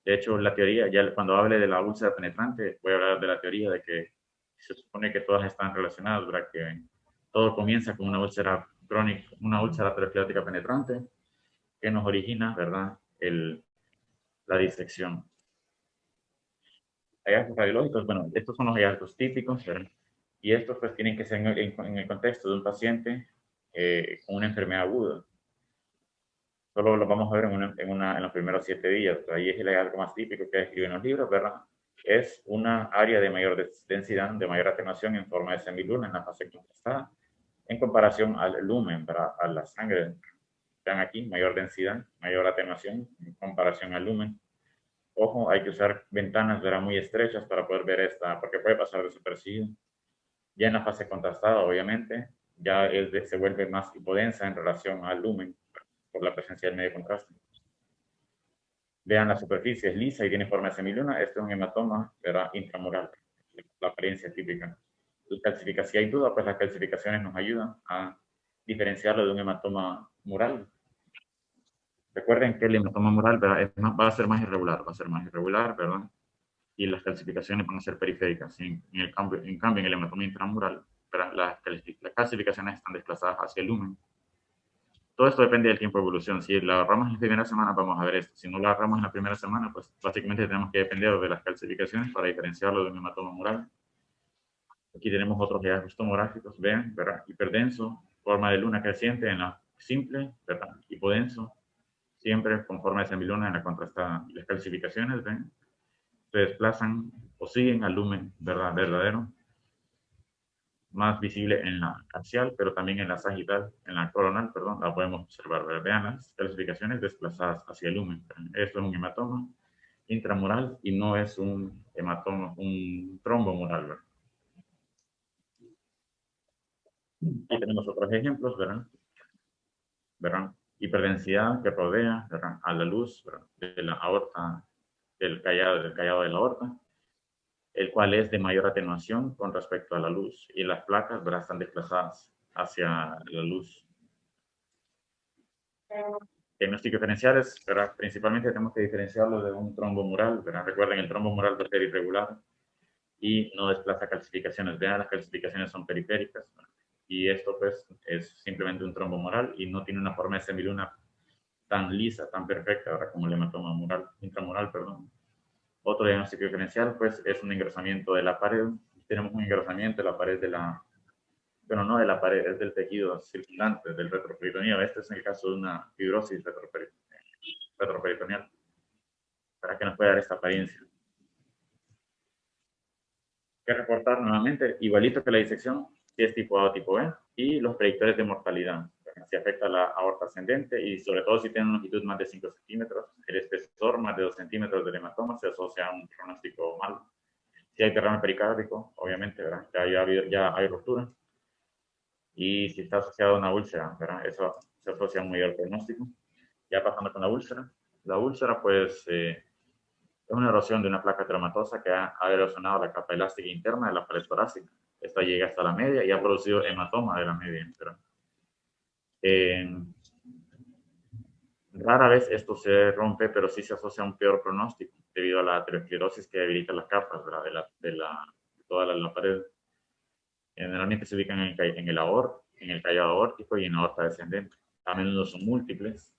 De hecho, la teoría, ya cuando hable de la úlcera penetrante, voy a hablar de la teoría de que se supone que todas están relacionadas, ¿verdad? Que todo comienza con una úlcera crónica, una úlcera periférica penetrante que nos origina, ¿verdad? La disección. Hallazgos radiológicos, bueno, estos son los hallazgos típicos, ¿verdad? Y estos pues tienen que ser en el contexto de un paciente con una enfermedad aguda. Solo lo vamos a ver en los primeros 7 días. Ahí es el hallazgo más típico que escriben los libros, ¿verdad? Es una área de mayor densidad, de mayor atenuación en forma de semiluna en la fase contrastada, en comparación al lumen, ¿verdad? A la sangre. Vean aquí, mayor densidad, mayor atenuación en comparación al lumen. Ojo, hay que usar ventanas, ¿verdad? Muy estrechas para poder ver esta, porque puede pasar desapercibido. Ya en la fase contrastada, obviamente, ya se vuelve más hipodensa en relación al lumen por la presencia del medio contraste. Vean, la superficie es lisa y tiene forma de semiluna. Esto es un hematoma, ¿verdad? Intramural, la apariencia típica. Si hay duda, pues las calcificaciones nos ayudan a diferenciarlo de un hematoma mural. Recuerden que el hematoma mural, ¿verdad? Va a ser más irregular, ¿verdad? Y las calcificaciones van a ser periféricas. En cambio, en el hematoma intramural, las calcificaciones están desplazadas hacia el lumen. Todo esto depende del tiempo de evolución. Si la agarramos en la primera semana, vamos a ver esto. Si no la agarramos en la primera semana, pues básicamente tenemos que depender de las calcificaciones para diferenciarlo de un hematoma mural. Aquí tenemos otros hallazgos tomográficos, vean, ¿verdad? Hiperdenso, forma de luna creciente en la simple, ¿verdad? Hipodenso, siempre con forma de semiluna en la contrastada. Y las calcificaciones, ven, se desplazan o siguen al lumen, ¿verdad? Verdadero. más visible en la axial, pero también en la sagital, en la coronal, perdón, la podemos observar. Vean las calcificaciones desplazadas hacia el lumen. Esto es un hematoma intramural y no es un hematoma, un trombo mural, ¿verdad? Aquí tenemos otros ejemplos, ¿verdad? ¿Verdad? Hiperdensidad que rodea, ¿verdad?, a la luz, ¿verdad?, de la aorta, del callado de la aorta, el cual es de mayor atenuación con respecto a la luz, y las placas, ¿verdad?, están desplazadas hacia la luz. Diagnósticos diferenciales, ¿verdad? Principalmente tenemos que diferenciarlo de un trombo mural, ¿verdad? Recuerden, el trombo mural va a ser irregular y no desplaza calcificaciones. Vean, las calcificaciones son periféricas, ¿verdad? Y esto pues es simplemente un trombo mural y no tiene una forma de semiluna tan lisa, tan perfecta, ¿verdad?, como el hematoma mural, intramural, perdón. Otro diagnóstico diferencial pues es un engrosamiento de la pared. Tenemos un engrosamiento de la pared de la, bueno, no de la pared, es del tejido circundante, del retroperitoneal. Este es el caso de una fibrosis retroperitoneal, para que nos pueda dar esta apariencia. Que reportar nuevamente, igualito que la disección, si es tipo A o tipo B, y los predictores de mortalidad, si afecta la aorta ascendente y sobre todo si tiene una longitud más de 5 centímetros, el espesor más de 2 centímetros del hematoma se asocia a un pronóstico malo. Si hay derrame pericárdico, obviamente, ¿verdad?, ya hay ruptura, y si está asociado a una úlcera, ¿verdad?, eso se asocia a un mayor pronóstico. Ya pasando con la úlcera pues es una erosión de una placa traumatosa que ha erosionado la capa elástica interna de la pared torácica. Esta llega hasta la media y ha producido hematoma de la media. Eh, Rara vez esto se rompe, pero sí se asocia a un peor pronóstico debido a la aterosclerosis que debilita las capas, ¿verdad?, de toda la pared. Generalmente se ubican en el aorto, en el callado aórtico y en la aorta descendente. A menudo son múltiples.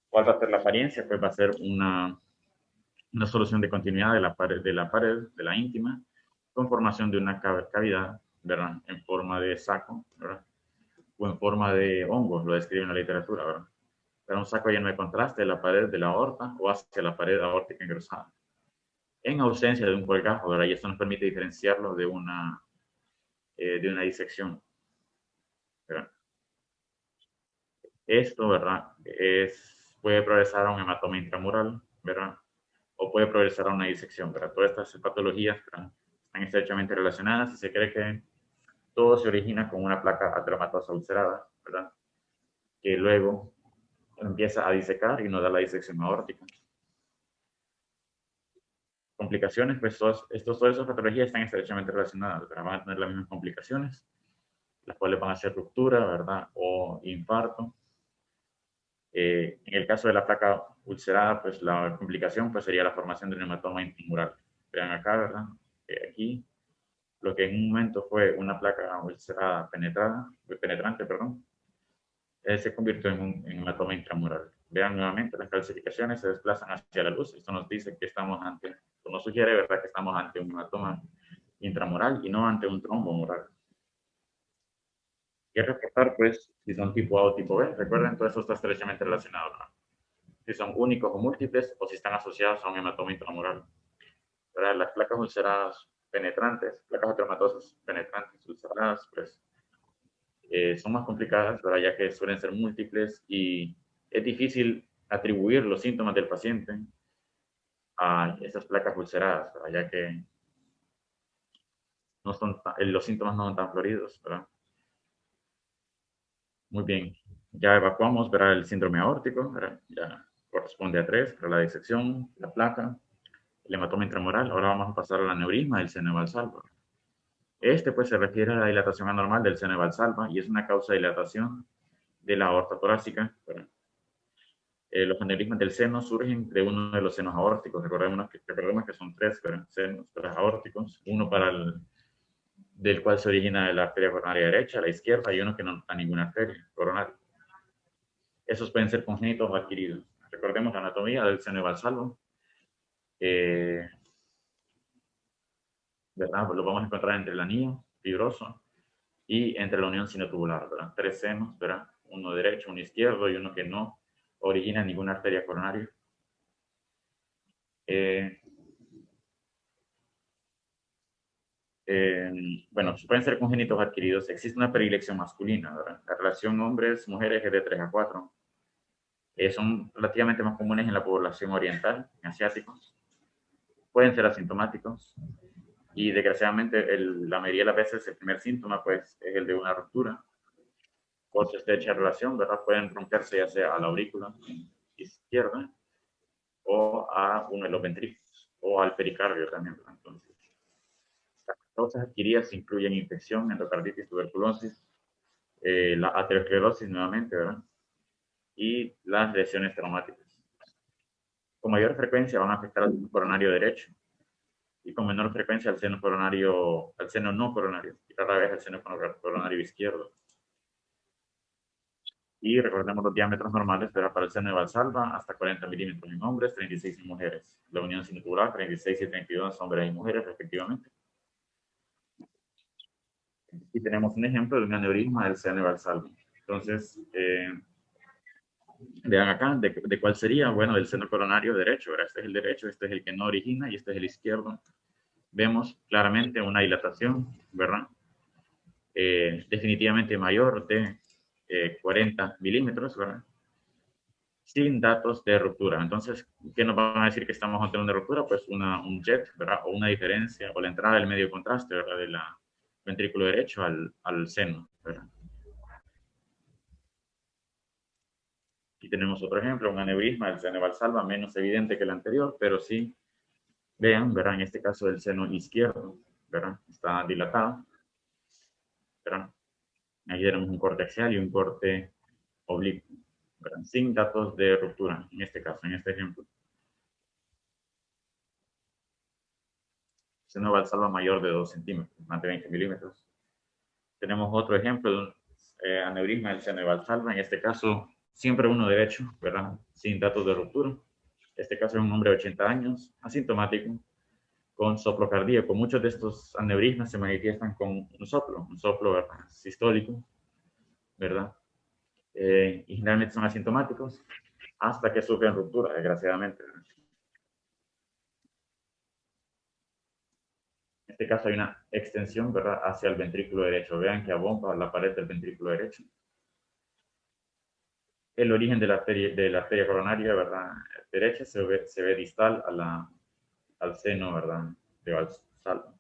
¿Cuál va a ser la apariencia? Pues va a ser una solución de continuidad de la íntima, con formación de una cavidad, ¿verdad?, en forma de saco, ¿verdad?, o en forma de hongos, lo describe en la literatura, ¿verdad? Pero un saco lleno de contraste de la pared de la aorta o hacia la pared aórtica engrosada, en ausencia de un colgajo, ¿verdad? Y esto nos permite diferenciarlo de una disección, ¿verdad? Esto, ¿verdad?, puede progresar a un hematoma intramural, ¿verdad?, o puede progresar a una disección, ¿verdad? Todas estas patologías, ¿verdad?, están estrechamente relacionadas y se cree que todo se origina con una placa ateromatosa ulcerada, ¿verdad?, que luego empieza a disecar y nos da la disección aórtica. Complicaciones, pues todas esas patologías están estrechamente relacionadas, ¿verdad? Van a tener las mismas complicaciones, las cuales van a ser ruptura, ¿verdad?, o infarto. En el caso de la placa ulcerada, pues la complicación pues, sería la formación de un hematoma intramural. Vean acá, ¿verdad? Aquí, lo que en un momento fue una placa ulcerada penetrante, perdón, se convirtió en un hematoma intramural. Vean nuevamente, las calcificaciones se desplazan hacia la luz. Esto nos dice que estamos ante, esto nos sugiere, ¿verdad?, que estamos ante un hematoma intramural y no ante un trombo mural. ¿Qué reportar, pues, si son tipo A o tipo B? Recuerden, todo eso está estrechamente relacionado, ¿no? Si son únicos o múltiples o si están asociados a un hematoma intramural. ¿Verdad? Las placas ulceradas penetrantes, placas ateromatosas penetrantes ulceradas, pues son más complicadas, ¿verdad?, ya que suelen ser múltiples y es difícil atribuir los síntomas del paciente a esas placas ulceradas, ¿verdad?, ya que no son, los síntomas no son tan floridos, ¿verdad? Muy bien, ya evacuamos, ¿verdad?, el síndrome aórtico, ¿verdad? Ya corresponde a 3, para la disección, la placa, el hematoma intramural. Ahora vamos a pasar al aneurisma del seno de Valsalva. Este pues se refiere a la dilatación anormal del seno de Valsalva y es una causa de dilatación de la aorta torácica. Los aneurismas del seno surgen de uno de los senos aórticos. Recordemos que son tres, ¿verdad?, senos aórticos, uno del cual se origina la arteria coronaria derecha, la izquierda, y uno que no está ninguna arteria coronaria. Esos pueden ser congénitos o adquiridos. Recordemos la anatomía del seno de Valsalva. ¿Verdad? Lo vamos a encontrar entre el anillo fibroso y entre la unión sinotubular, ¿verdad? Tres senos, ¿verdad? Uno derecho, uno izquierdo y uno que no origina ninguna arteria coronaria. Eh, bueno, pueden ser congénitos adquiridos. Existe una predilección masculina, ¿verdad? La relación hombres-mujeres es de 3 a 4. Son relativamente más comunes en la población oriental, en asiáticos. Pueden ser asintomáticos. Y desgraciadamente, la mayoría de las veces el primer síntoma pues, es el de una ruptura. Por su estrecha relación, ¿verdad? Pueden romperse ya sea a la aurícula izquierda o a uno de los ventrículos o al pericardio también, ¿verdad? Entonces, las causas adquiridas incluyen infección, endocarditis, tuberculosis, la aterosclerosis nuevamente, ¿verdad? Y las lesiones traumáticas. Con mayor frecuencia van a afectar al seno coronario derecho y con menor frecuencia al seno coronario, al seno no coronario y rara vez al seno coronario izquierdo. Y recordemos los diámetros normales, pero para el seno de Valsalva hasta 40 milímetros en hombres, 36 en mujeres. La unión sinitular, 36 y 32 hombres y mujeres respectivamente. Y tenemos un ejemplo de un aneurisma del seno de Valsalva. Entonces, vean acá, de cuál sería? Bueno, del seno coronario derecho. ¿Verdad? Este es el derecho, este es el que no origina y este es el izquierdo. Vemos claramente una dilatación, ¿verdad? Definitivamente mayor de 40 milímetros, ¿verdad? Sin datos de ruptura. Entonces, ¿qué nos van a decir que estamos ante una ruptura? Pues un jet, ¿verdad? O una diferencia, o la entrada del medio contraste, ¿verdad? De la ventrículo derecho al seno, ¿verdad? Aquí tenemos otro ejemplo, un aneurisma del seno valsalva, menos evidente que el anterior, pero sí, vean, ¿verdad? En este caso del seno izquierdo, ¿verdad? Está dilatado, ¿verdad? Aquí tenemos un corte axial y un corte oblicuo, ¿verdad? Sin datos de ruptura, en este caso, en este ejemplo. Seno valsalva mayor de 2 centímetros, más de 20 milímetros. Tenemos otro ejemplo de un aneurisma del seno valsalva, en este caso siempre uno derecho, ¿verdad? Sin datos de ruptura. Este caso es un hombre de 80 años, asintomático, con soplo cardíaco. Muchos de estos aneurismas se manifiestan con un soplo ¿verdad? Sistólico, ¿verdad? Y generalmente son asintomáticos hasta que sufren ruptura, desgraciadamente. ¿Verdad? En este caso hay una extensión, ¿verdad? Hacia el ventrículo derecho. Vean que abomba la pared del ventrículo derecho. El origen de la arteria coronaria, ¿verdad? Derecha se ve distal al seno, ¿verdad? De Valsalva.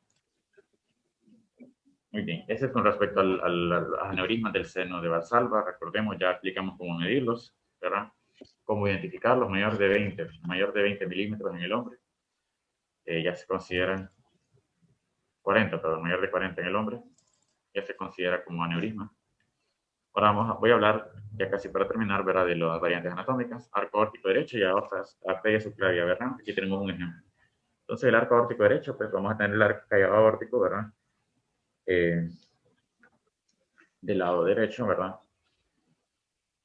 Muy bien, ese es con respecto al aneurisma del seno de Valsalva. Recordemos, ya explicamos cómo medirlos, ¿verdad? Cómo identificarlos, mayor de 20 milímetros en el hombre. Ya se consideran 40, pero mayor de 40 en el hombre, ya se considera como aneurisma. Ahora voy a hablar, ya casi para terminar, ¿verdad? De las variantes anatómicas, arco aórtico derecho y otras arteria subclavia, ¿verdad? Aquí tenemos un ejemplo. Entonces, el arco aórtico derecho, pues vamos a tener el arco aórtico, ¿verdad? Eh, del lado derecho, ¿verdad?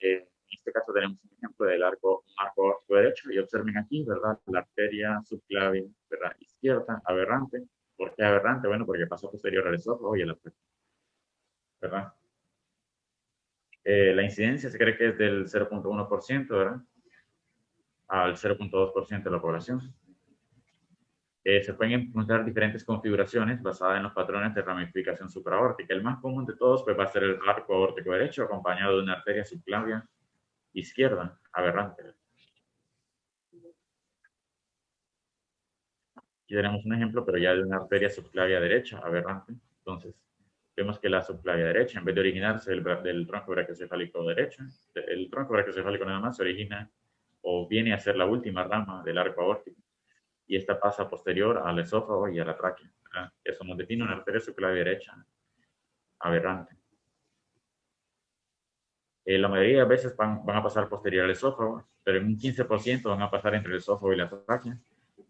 En este caso tenemos un ejemplo del arco aórtico derecho y observen aquí, ¿verdad? La arteria subclavia, ¿verdad? Izquierda, aberrante. ¿Por qué aberrante? Bueno, porque pasó posterior al esófago y a la ¿verdad? La incidencia se cree que es del 0.1%, ¿verdad? Al 0.2% de la población. Se pueden encontrar diferentes configuraciones basadas en los patrones de ramificación supraórtica. El más común de todos pues, va a ser el arco aórtico derecho, acompañado de una arteria subclavia izquierda, aberrante. Aquí tenemos un ejemplo, pero ya de una arteria subclavia derecha, aberrante. Entonces, vemos que la subclavia derecha, en vez de originarse del tronco brachiocefálico derecho, el tronco brachiocefálico nada más se origina o viene a ser la última rama del arco aórtico. Y esta pasa posterior al esófago y a la tráquea. ¿Verdad? Eso nos define una arteria subclavia derecha aberrante. La mayoría de veces van a pasar posterior al esófago, pero en un 15% van a pasar entre el esófago y la tráquea,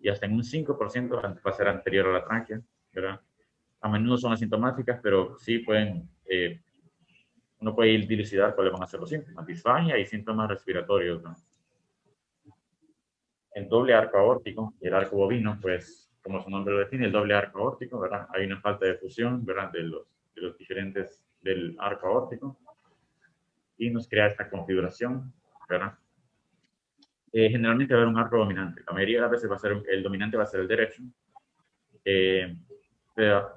y hasta en un 5% van a pasar anterior a la tráquea, ¿verdad? A menudo son asintomáticas, pero sí pueden, uno puede dilucidar cuáles van a ser los síntomas, disfagia y síntomas respiratorios, ¿no? El doble arco aórtico y el arco bovino, pues, como su nombre lo define, el doble arco aórtico, ¿verdad? Hay una falta de fusión, ¿verdad? De los diferentes del arco aórtico y nos crea esta configuración, ¿verdad? Generalmente va a haber un arco dominante. La mayoría de las veces el dominante va a ser el derecho.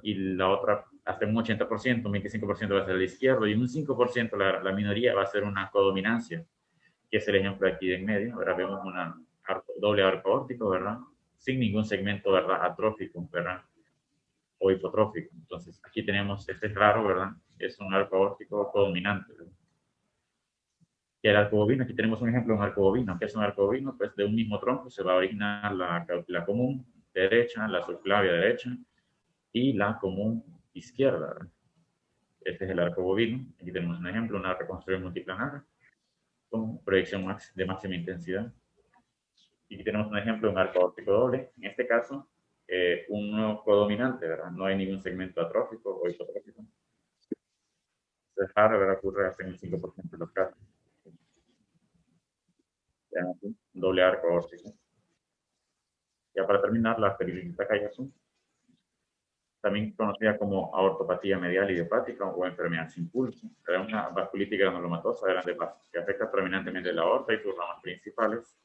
y la otra, hasta un 80%, un 25% va a ser el izquierdo, y un 5% la minoría va a ser una codominancia, que es el ejemplo aquí de en medio. Ahora vemos una doble arco aórtico, ¿verdad? Sin ningún segmento, ¿verdad? Atrófico, ¿verdad? O hipotrófico. Entonces, aquí tenemos, este es raro, ¿verdad? Es un arco aórtico codominante, ¿verdad? Y el arco bovino, aquí tenemos un ejemplo de un arco bovino. ¿Qué es un arco bovino? Pues de un mismo tronco se va a originar la común derecha, la subclavia derecha y la común izquierda, ¿verdad? Este es el arco bovino. Aquí tenemos un ejemplo, una reconstrucción multiplanar con proyección de máxima intensidad. Y aquí tenemos un ejemplo de un arco óptico doble. En este caso, un codominante, ¿verdad? No hay ningún segmento atrófico o hipotrófico. Es raro, ¿verdad? Ocurre hasta en el 5% de los casos. Vean aquí, un doble arco óptico. Ya para terminar, la arteritis Takayasu, también conocida como aortopatía medial idiopática o enfermedad sin pulso. Es una vasculitis granulomatosa grande que afecta prominentemente la aorta y sus ramas principales.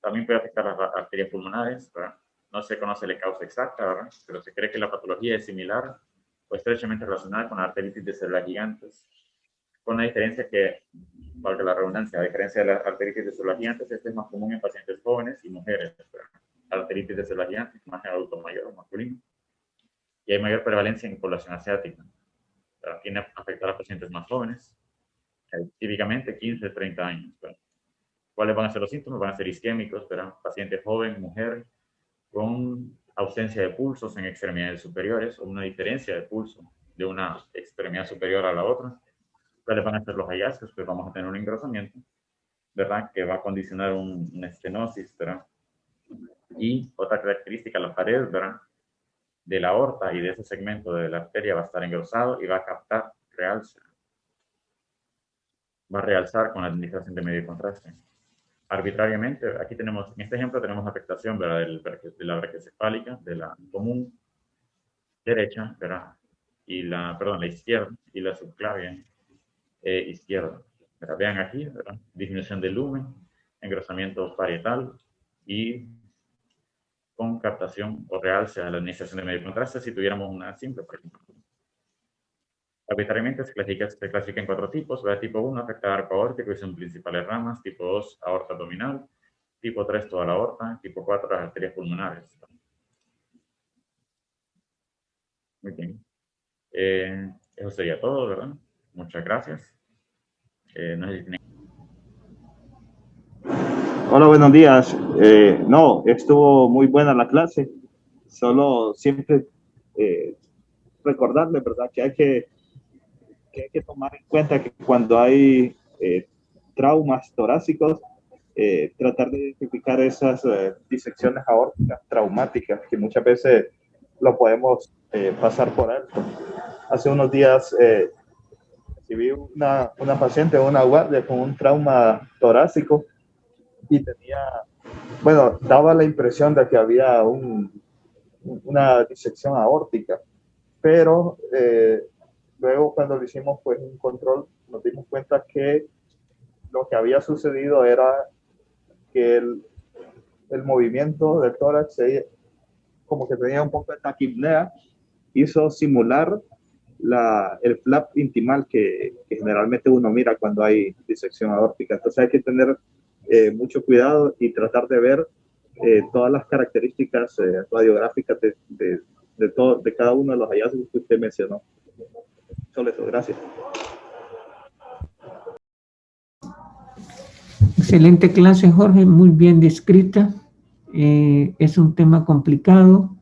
También puede afectar las arterias pulmonares, ¿verdad? No se conoce la causa exacta, ¿verdad? Pero se cree que la patología es similar o estrechamente relacionada con la arteritis de células gigantes, con la diferencia que, valga la redundancia, a diferencia de la arteritis de células gigantes, este es más común en pacientes jóvenes y mujeres, ¿verdad? La arteritis de células gigantes, más en adultos mayores o masculinos, y hay mayor prevalencia en población asiática. Tiene a afectar a pacientes más jóvenes, típicamente 15, 30 años. ¿Verdad? ¿Cuáles van a ser los síntomas? Van a ser isquémicos, ¿verdad? Paciente joven, mujer, con ausencia de pulsos en extremidades superiores o una diferencia de pulso de una extremidad superior a la otra. ¿Cuáles van a ser los hallazgos? Pues vamos a tener un engrosamiento, ¿verdad? Que va a condicionar una estenosis, ¿verdad? Y otra característica, la pared, ¿verdad? De la aorta y de ese segmento de la arteria va a estar engrosado y va a captar realce. Va a realzar con la administración de medio contraste. Arbitrariamente, aquí tenemos, en este ejemplo tenemos afectación, ¿verdad? De la brachiocefálica, de la común derecha, ¿verdad? Y la izquierda y la subclavia izquierda. ¿Verdad? Vean aquí, ¿verdad? Disminución del lumen, engrosamiento parietal y con captación o realce a la administración de medio contraste si tuviéramos una simple, por ejemplo. Arbitrariamente se clasifica en 4 tipos. ¿Verdad? Tipo 1, afecta al arco aórtico y sus principales ramas. Tipo 2, aorta abdominal. Tipo 3, toda la aorta. Tipo 4, las arterias pulmonares. Muy bien. Eso sería todo, ¿verdad? Muchas gracias. No sé si tienen... Hola, buenos días. No, estuvo muy buena la clase. Solo siempre eh, recordarle, ¿verdad? Que hay que tomar en cuenta que cuando hay traumas torácicos, tratar de identificar esas disecciones aórticas traumáticas que muchas veces lo podemos pasar por alto. Hace unos días recibí una paciente, una guardia con un trauma torácico y tenía, bueno, daba la impresión de que había una disección aórtica, pero luego cuando le hicimos pues un control nos dimos cuenta que lo que había sucedido era que el movimiento del tórax como que tenía un poco de taquipnea, hizo simular el flap intimal que generalmente uno mira cuando hay disección aórtica. Entonces hay que tener mucho cuidado y tratar de ver todas las características radiográficas de cada uno de los hallazgos que usted mencionó. Solo eso, gracias. Excelente clase, Jorge, muy bien descrita. Es un tema complicado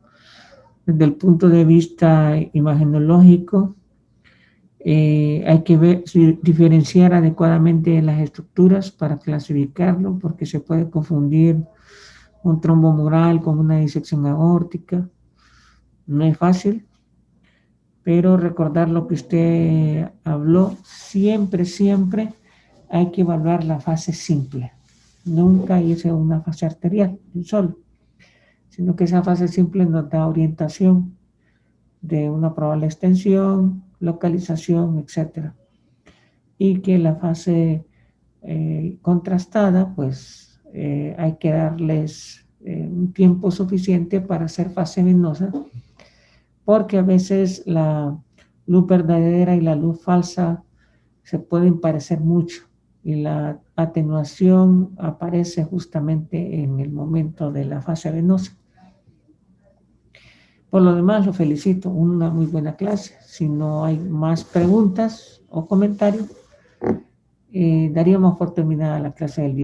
desde el punto de vista imagenológico. Hay que diferenciar adecuadamente las estructuras para clasificarlo, porque se puede confundir un trombo mural con una disección aórtica. No es fácil, pero recordar lo que usted habló, siempre hay que evaluar la fase simple. Nunca irse a una fase arterial solo, sino que esa fase simple nos da orientación de una probable extensión, localización, etc. Y que la fase contrastada, pues hay que darles un tiempo suficiente para hacer fase venosa porque a veces la luz verdadera y la luz falsa se pueden parecer mucho y la atenuación aparece justamente en el momento de la fase venosa. Por lo demás, lo felicito, una muy buena clase. Si no hay más preguntas o comentarios, daríamos por terminada la clase del día.